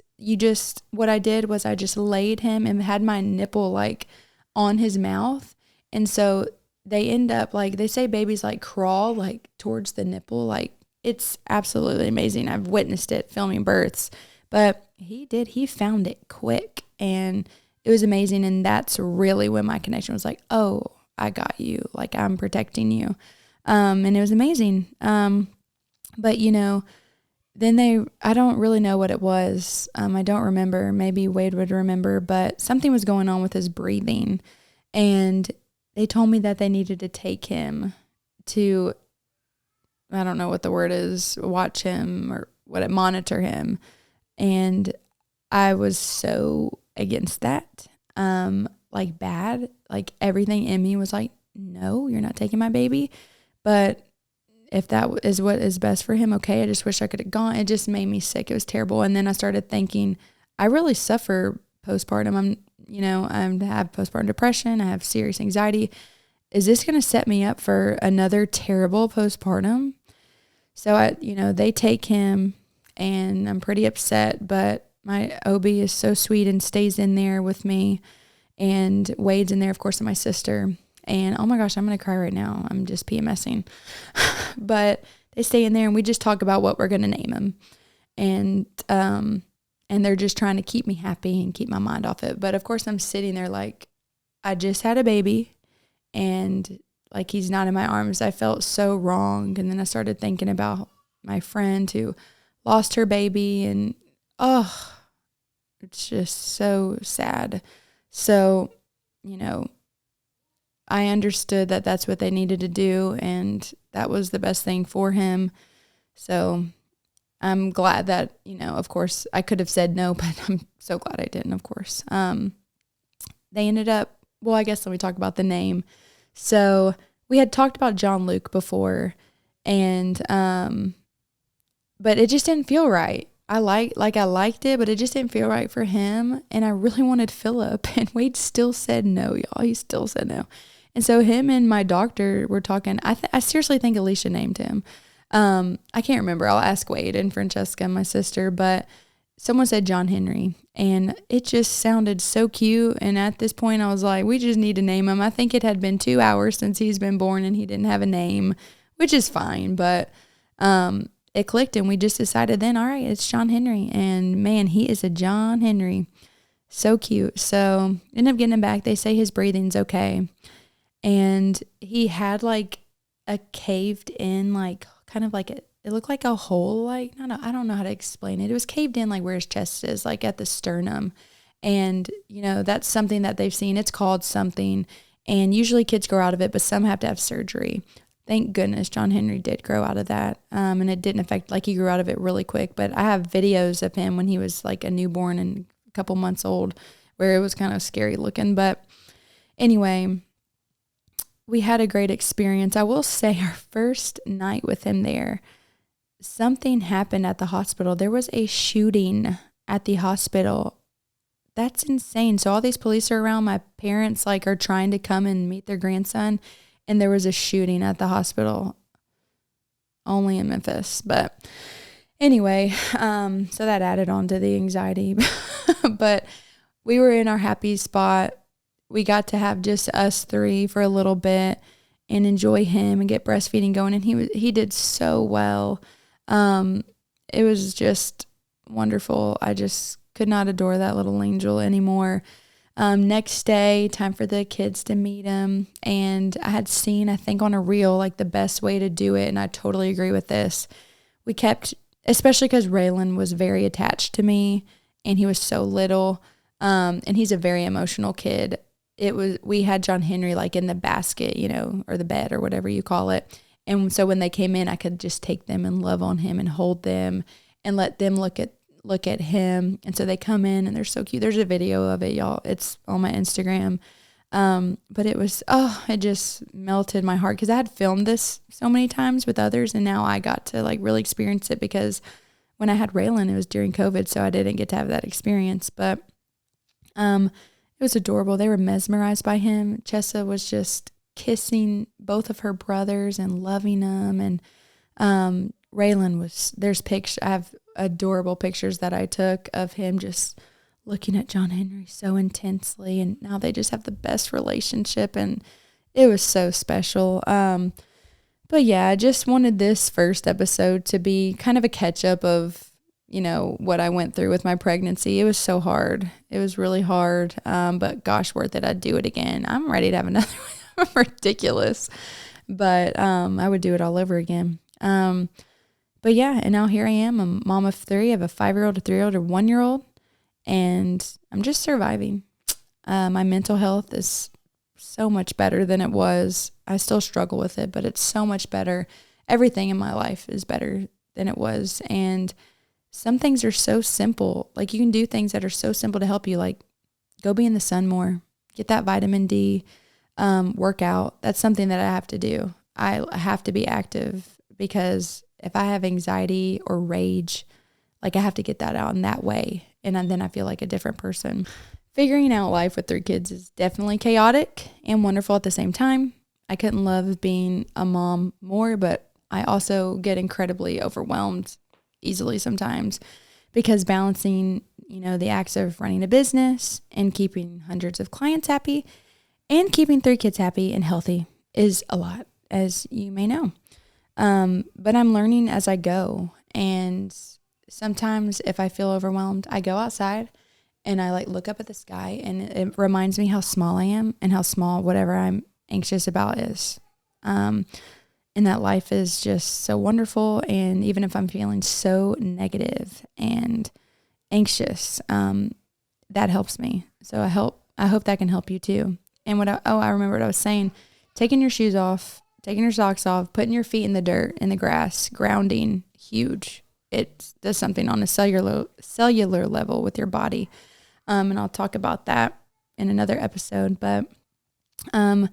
What I did was I just laid him and had my nipple like on his mouth. And so they end up like, they say babies like crawl like towards the nipple. Like, it's absolutely amazing. I've witnessed it filming births, but he found it quick, and it was amazing. And that's really when my connection was like, oh, I got you. Like, I'm protecting you. And it was amazing. But then I don't really know what it was. I don't remember. Maybe Wade would remember, but something was going on with his breathing, and they told me that they needed to take him to, I don't know what the word is, watch him or monitor him. And I was so against that. Like bad, like everything in me was like, no, you're not taking my baby. But if that is what is best for him, okay. I just wish I could have gone. It just made me sick. It was terrible. And then I started thinking, I really suffer postpartum. I have postpartum depression. I have serious anxiety. Is this going to set me up for another terrible postpartum? So they take him, and I'm pretty upset, but my OB is so sweet and stays in there with me, and Wade's in there, of course, and my sister. And oh my gosh, I'm going to cry right now. I'm just PMSing. But they stay in there, and we just talk about what we're going to name him. And and they're just trying to keep me happy and keep my mind off it. But of course I'm sitting there like, I just had a baby and like he's not in my arms. I felt so wrong. And then I started thinking about my friend who lost her baby, and it's just so sad. So, I understood that that's what they needed to do, and that was the best thing for him. So I'm glad that, of course I could have said no, but I'm so glad I didn't, of course. They ended up, well, I guess let me talk about the name. So we had talked about John Luke before, and but it just didn't feel right. I liked it, but it just didn't feel right for him. And I really wanted Philip, and Wade still said no, y'all. He still said no. And so him and my doctor were talking. I seriously think Alicia named him. I can't remember. I'll ask Wade and Francesca, my sister, but someone said John Henry, and it just sounded so cute. And at this point I was like, we just need to name him. I think it had been 2 hours since he's been born and he didn't have a name, which is fine. But, it clicked, and we just decided then, all right, it's John Henry. And man, he is a John Henry. So cute. So ended up getting him back. They say his breathing's okay. And he had like a caved in, like kind of like it looked like a hole. Like, I don't know how to explain it. It was caved in like where his chest is, like at the sternum. And, that's something that they've seen. It's called something. And usually kids grow out of it, but some have to have surgery. Thank goodness John Henry did grow out of that. And it didn't affect, like he grew out of it really quick. But I have videos of him when he was like a newborn and a couple months old where it was kind of scary looking. But anyway, we had a great experience. I will say our first night with him there, something happened at the hospital. There was a shooting at the hospital. That's insane. So all these police are around. My parents like are trying to come and meet their grandson. And there was a shooting at the hospital, only in Memphis. But anyway, so that added on to the anxiety. But we were in our happy spot. We got to have just us three for a little bit and enjoy him and get breastfeeding going. And he did so well. It was just wonderful. I just could not adore that little angel anymore. Next day, time for the kids to meet him. And I had seen, I think on a reel, like the best way to do it. And I totally agree with this. We kept, especially because Raylan was very attached to me and he was so little. And he's a very emotional kid. We had John Henry like in the basket, or the bed or whatever you call it. And so when they came in, I could just take them and love on him and hold them and let them look at him. And so they come in and they're so cute. There's a video of it, y'all. It's on my Instagram. But it was, it just melted my heart because I had filmed this so many times with others. And now I got to like really experience it because when I had Raylan, it was during COVID. So I didn't get to have that experience, but, it was adorable. They were mesmerized by him. Chessa was just kissing both of her brothers and loving them. And, Raylan there's pictures, I have adorable pictures that I took of him just looking at John Henry so intensely, and now they just have the best relationship, and it was so special. But yeah, I just wanted this first episode to be kind of a catch up of, what I went through with my pregnancy. It was so hard. It was really hard. But gosh, worth it. I'd do it again. I'm ready to have another one. Ridiculous. But, I would do it all over again. But yeah, and now here I am, a mom of 3. I have a 5-year-old, a 3-year-old, a 1-year-old, and I'm just surviving. My mental health is so much better than it was. I still struggle with it, but it's so much better. Everything in my life is better than it was. And some things are so simple. Like you can do things that are so simple to help you, like go be in the sun more, get that vitamin D, work out. That's something that I have to do. I have to be active because if I have anxiety or rage, like I have to get that out in that way. And then I feel like a different person. Figuring out life with 3 kids is definitely chaotic and wonderful at the same time. I couldn't love being a mom more, but I also get incredibly overwhelmed easily sometimes because balancing, the acts of running a business and keeping hundreds of clients happy and keeping 3 kids happy and healthy is a lot, as you may know. But I'm learning as I go, and sometimes if I feel overwhelmed, I go outside and I like look up at the sky, and it reminds me how small I am and how small whatever I'm anxious about is. And that life is just so wonderful. And even if I'm feeling so negative and anxious, that helps me. So I hope that can help you too. And I remember what I was saying, taking your shoes off, taking your socks off, putting your feet in the dirt, in the grass, grounding, huge. It does something on a cellular level with your body. And I'll talk about that in another episode. But in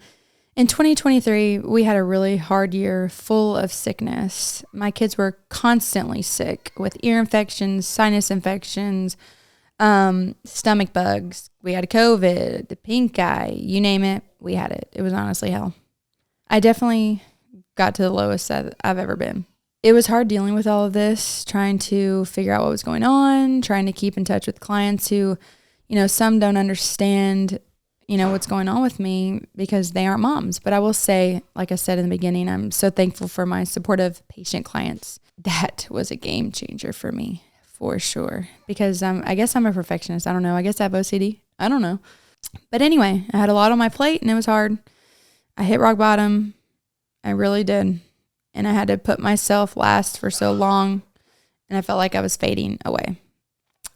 2023, we had a really hard year full of sickness. My kids were constantly sick with ear infections, sinus infections, stomach bugs. We had COVID, the pink eye, you name it, we had it. It was honestly hell. I definitely got to the lowest that I've ever been. It was hard dealing with all of this, trying to figure out what was going on, trying to keep in touch with clients who, some don't understand, what's going on with me because they aren't moms. But I will say, like I said in the beginning, I'm so thankful for my supportive patient clients. That was a game changer for me, for sure. Because I guess I'm a perfectionist. I don't know. I guess I have OCD. I don't know. But anyway, I had a lot on my plate and it was hard. I hit rock bottom. I really did. And I had to put myself last for so long, and I felt like I was fading away.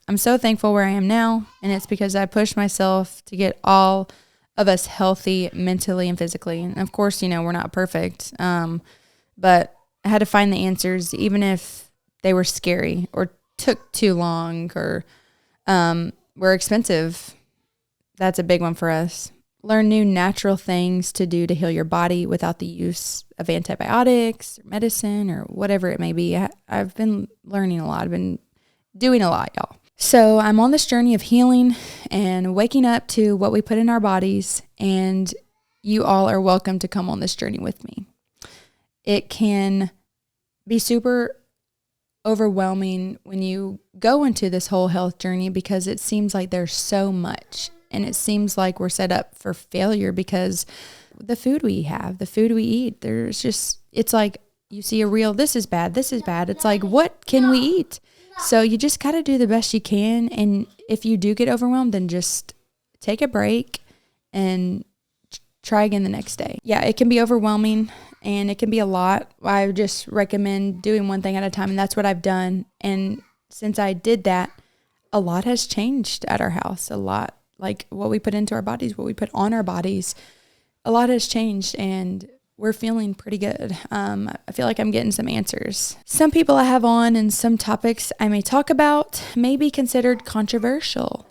I'm so thankful where I am now, and it's because I pushed myself to get all of us healthy mentally and physically. And of course, we're not perfect, but I had to find the answers, even if they were scary or took too long or were expensive. That's a big one for us. Learn new natural things to do to heal your body without the use of antibiotics or medicine or whatever it may be. I've been learning a lot. I've been doing a lot, y'all. So I'm on this journey of healing and waking up to what we put in our bodies, and you all are welcome to come on this journey with me. It can be super overwhelming when you go into this whole health journey because it seems like there's so much. And it seems like we're set up for failure because the food we have, the food we eat, it's like you see a reel, this is bad, this is bad. It's like, what can we eat? So you just got to do the best you can. And if you do get overwhelmed, then just take a break and try again the next day. Yeah, it can be overwhelming and it can be a lot. I just recommend doing one thing at a time, and that's what I've done. And since I did that, a lot has changed at our house, a lot. Like what we put into our bodies, what we put on our bodies, a lot has changed and we're feeling pretty good. I feel like I'm getting some answers. Some people I have on and some topics I may talk about may be considered controversial.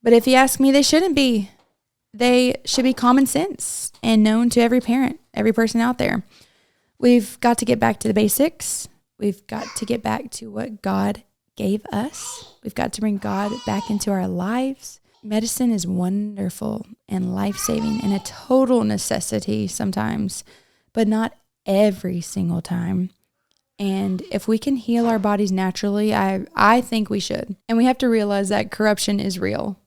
But if you ask me, they shouldn't be. They should be common sense and known to every parent, every person out there. We've got to get back to the basics. We've got to get back to what God gave us. We've got to bring God back into our lives. Medicine is wonderful and life-saving and a total necessity sometimes, but not every single time. And if we can heal our bodies naturally, I think we should. And we have to realize that corruption is real.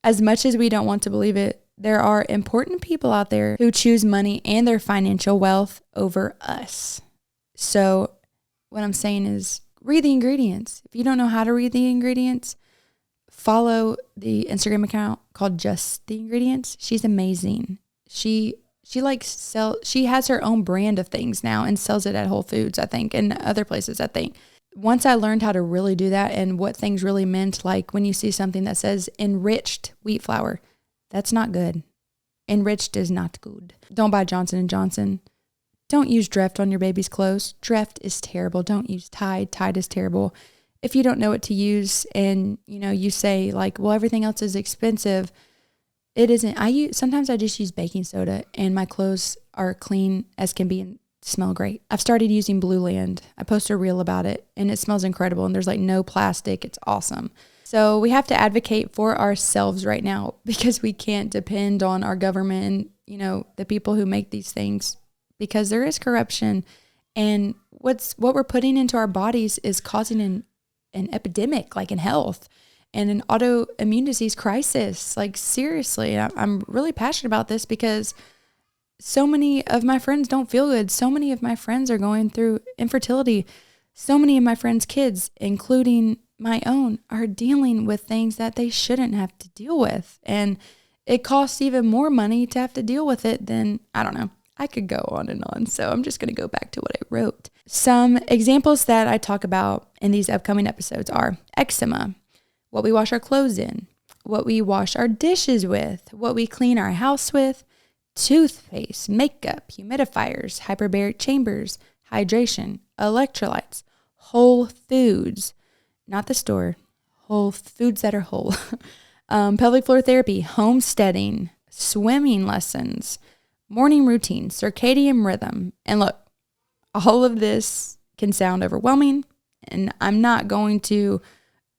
As much as we don't want to believe it, there are important people out there who choose money and their financial wealth over us. So what I'm saying is read the ingredients. If you don't know how to read the ingredients, follow the Instagram account called Just the Ingredients. She's amazing. She has her own brand of things now and sells it at Whole Foods, I think, and other places, I think. Once I learned how to really do that and what things really meant, like when you see something that says enriched wheat flour, that's not good. Enriched is not good. Don't buy Johnson & Johnson. Don't use Dreft on your baby's clothes. Dreft is terrible. Don't use Tide. Tide is terrible. If you don't know what to use and, you say like, well, everything else is expensive, it isn't. Sometimes I just use baking soda and my clothes are clean as can be and smell great. I've started using Blue Land. I post a reel about it and it smells incredible and there's like no plastic. It's awesome. So we have to advocate for ourselves right now because we can't depend on our government and, the people who make these things because there is corruption. And what we're putting into our bodies is causing an epidemic, like in health, and an autoimmune disease crisis. Like seriously, I'm really passionate about this because so many of my friends don't feel good. So many of my friends are going through infertility. So many of my friends' kids, including my own, are dealing with things that they shouldn't have to deal with. And it costs even more money to have to deal with it than, I don't know. I could go on and on. So I'm just going to go back to what I wrote. Some examples that I talk about in these upcoming episodes are eczema, what we wash our clothes in, what we wash our dishes with, what we clean our house with, toothpaste, makeup, humidifiers, hyperbaric chambers, hydration, electrolytes, whole foods, not the store, whole foods that are whole, pelvic floor therapy, homesteading, swimming lessons, morning routine, circadian rhythm. And look, all of this can sound overwhelming, and I'm not going to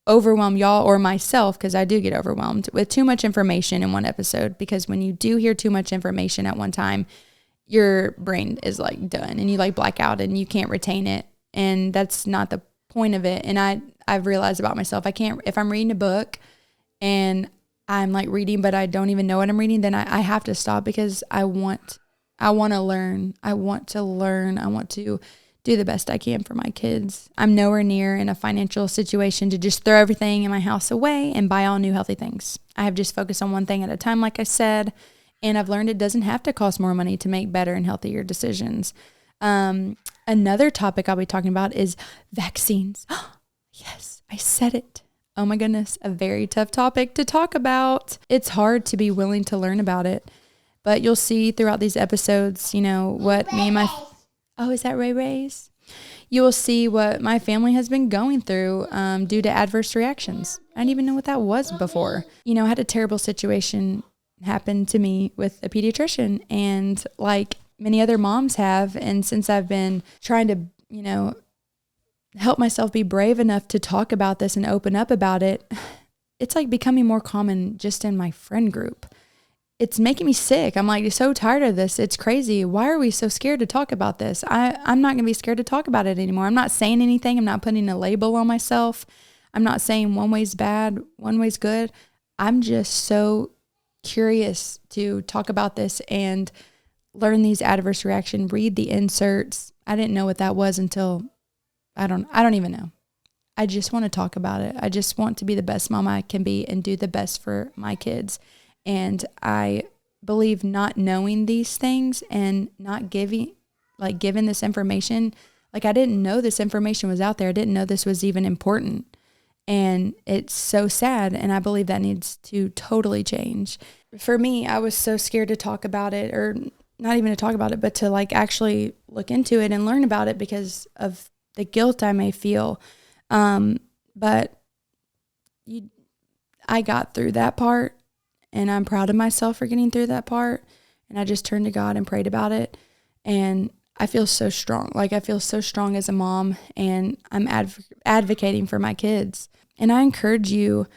overwhelm y'all or myself, because I do get overwhelmed with too much information in one episode, because when you do hear too much information at one time, your brain is like done and you like black out and you can't retain it. And that's not the point of it. And I've realized about myself, I can't, if I'm reading a book and I'm like reading, but I don't even know what I'm reading, then I have to stop, because I want to learn. I want to do the best I can for my kids. I'm nowhere near in a financial situation to just throw everything in my house away and buy all new healthy things. I have just focused on one thing at a time, like I said, and I've learned it doesn't have to cost more money to make better and healthier decisions. Another topic I'll be talking about is vaccines. Yes, I said it. Oh my goodness, a very tough topic to talk about. It's hard to be willing to learn about it, but you'll see throughout these episodes, what me and is that Ray Ray's? You will see what my family has been going through due to adverse reactions. I didn't even know what that was before. I had a terrible situation happen to me with a pediatrician, and like many other moms have. And since I've been trying to, help myself be brave enough to talk about this and open up about it, it's like becoming more common just in my friend group. It's making me sick. I'm like so tired of this. It's crazy. Why are we so scared to talk about this? I'm not going to be scared to talk about it anymore. I'm not saying anything. I'm not putting a label on myself. I'm not saying one way's bad, one way's good. I'm just so curious to talk about this and learn these adverse reactions, read the inserts. I didn't know what that was until I don't even know. I just want to talk about it. I just want to be the best mom I can be and do the best for my kids. And I believe not knowing these things and not given this information, like I didn't know this information was out there. I didn't know this was even important. And it's so sad. And I believe that needs to totally change. For me, I was so scared to talk about it, or not even to talk about it, but to like actually look into it and learn about it because of the guilt I may feel. But I got through that part, and I'm proud of myself for getting through that part. And I just turned to God and prayed about it. And I feel so strong. Like I feel so strong as a mom, and I'm advocating for my kids. And I encourage you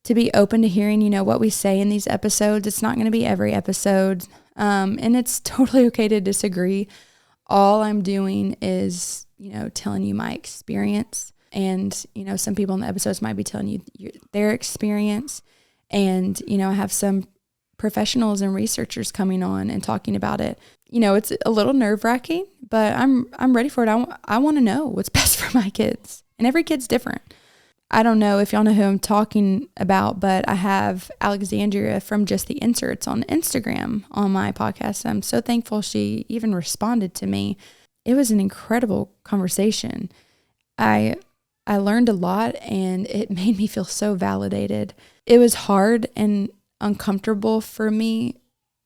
to be open to hearing, what we say in these episodes. It's not going to be every episode. And it's totally okay to disagree. All I'm doing is, telling you my experience. And, some people in the episodes might be telling you their experience. And, I have some professionals and researchers coming on and talking about it. It's a little nerve-wracking, but I'm ready for it. I want to know what's best for my kids. And every kid's different. I don't know if y'all know who I'm talking about, but I have Alexandria from Just the Inserts on Instagram on my podcast. I'm so thankful she even responded to me. It was an incredible conversation. I learned a lot, and it made me feel so validated. It was hard and uncomfortable for me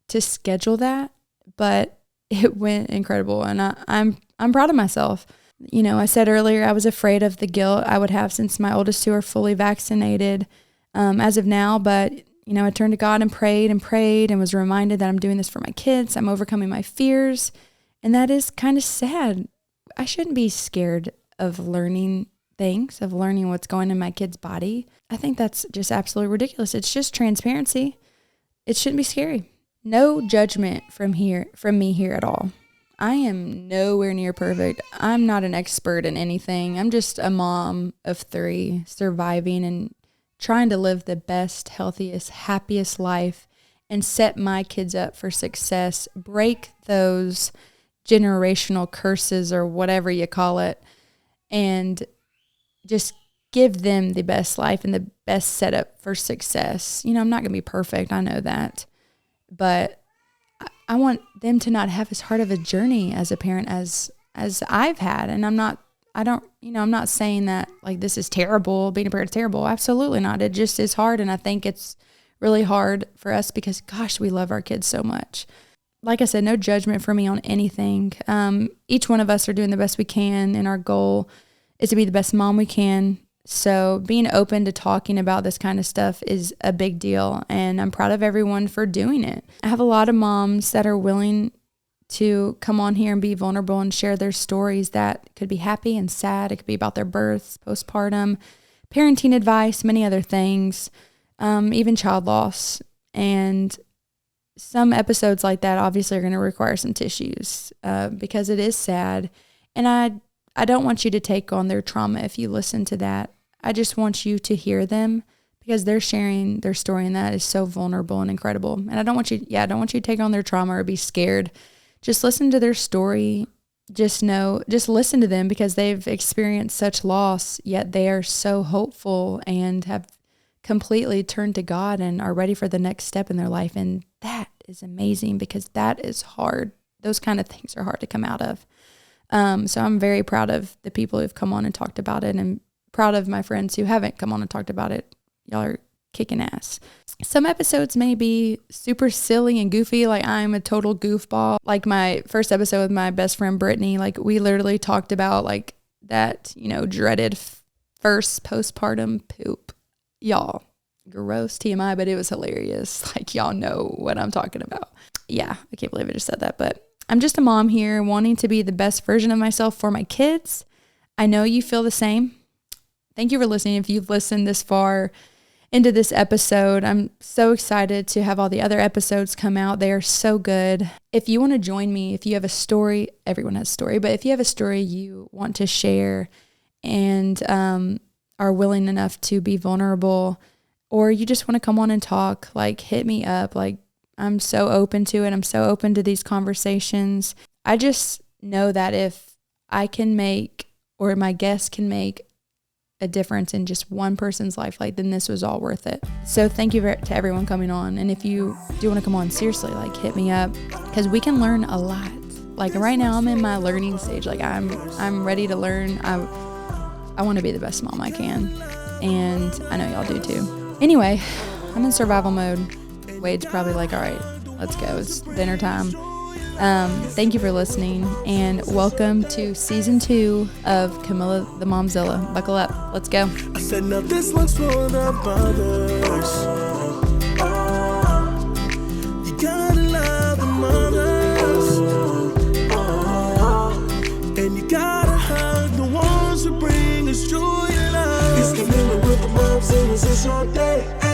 to schedule that, but it went incredible, and I'm proud of myself. I said earlier I was afraid of the guilt I would have since my oldest two are fully vaccinated as of now, but I turned to God and prayed and was reminded that I'm doing this for my kids. I'm overcoming my fears, and that is kind of sad. I shouldn't be scared of learning things, of learning what's going in my kid's body. I think that's just absolutely ridiculous. It's just transparency. It shouldn't be scary. No judgment from me here at all. I am nowhere near perfect. I'm not an expert in anything. I'm just a mom of 3 surviving and trying to live the best, healthiest, happiest life and set my kids up for success, break those generational curses or whatever you call it, and just give them the best life and the best setup for success. You know, I'm not going to be perfect. I know that. But I want them to not have as hard of a journey as a parent as I've had. And I'm not saying that like this is terrible. Being a parent is terrible. Absolutely not. It just is hard. And I think it's really hard for us because, gosh, we love our kids so much. Like I said, no judgment for me on anything. Each one of us are doing the best we can, and our goal is to be the best mom we can. So being open to talking about this kind of stuff is a big deal, and I'm proud of everyone for doing it. I have a lot of moms that are willing to come on here and be vulnerable and share their stories that could be happy and sad. It could be about their births, postpartum, parenting advice, many other things, even child loss. And some episodes like that obviously are going to require some tissues because it is sad. And I don't want you to take on their trauma if you listen to that. I just want you to hear them because they're sharing their story, and that is so vulnerable and incredible. And I don't want you to take on their trauma or be scared. Just listen to their story. Just listen to them because they've experienced such loss, yet they are so hopeful and have completely turned to God and are ready for the next step in their life. And that is amazing because that is hard. Those kind of things are hard to come out of. So I'm very proud of the people who've come on and talked about it, and proud of my friends who haven't come on and talked about it. Y'all are kicking ass. Some episodes may be super silly and goofy, like I'm a total goofball. Like my first episode with my best friend Brittany, like we literally talked about like that, dreaded first postpartum poop. Y'all, gross TMI, but it was hilarious. Like y'all know what I'm talking about. Yeah, I can't believe I just said that, but I'm just a mom here wanting to be the best version of myself for my kids. I know you feel the same. Thank you for listening. If you've listened this far into this episode, I'm so excited to have all the other episodes come out. They are so good. If you want to join me, if you have a story, everyone has a story, but if you have a story you want to share and are willing enough to be vulnerable, or you just want to come on and talk, like hit me up. Like I'm so open to it. I'm so open to these conversations. I just know that if I can make, or my guests can make a difference in just one person's life, like then this was all worth it. So thank you to everyone coming on. And if you do want to come on, seriously, like hit me up because we can learn a lot. Like right now I'm in my learning stage. Like I'm ready to learn. I want to be the best mom I can. And I know y'all do too. Anyway, I'm in survival mode. Wade's probably like, all right, let's go. It's dinner time. Thank you for listening, and welcome to season 2 of Camilla the MOMZILLA. Buckle up. Let's go. I said, now this one's for the mothers. You gotta love the mothers. And you gotta hug the ones who bring us joy and love. It's Camilla with the MOMZILLA, it's your day.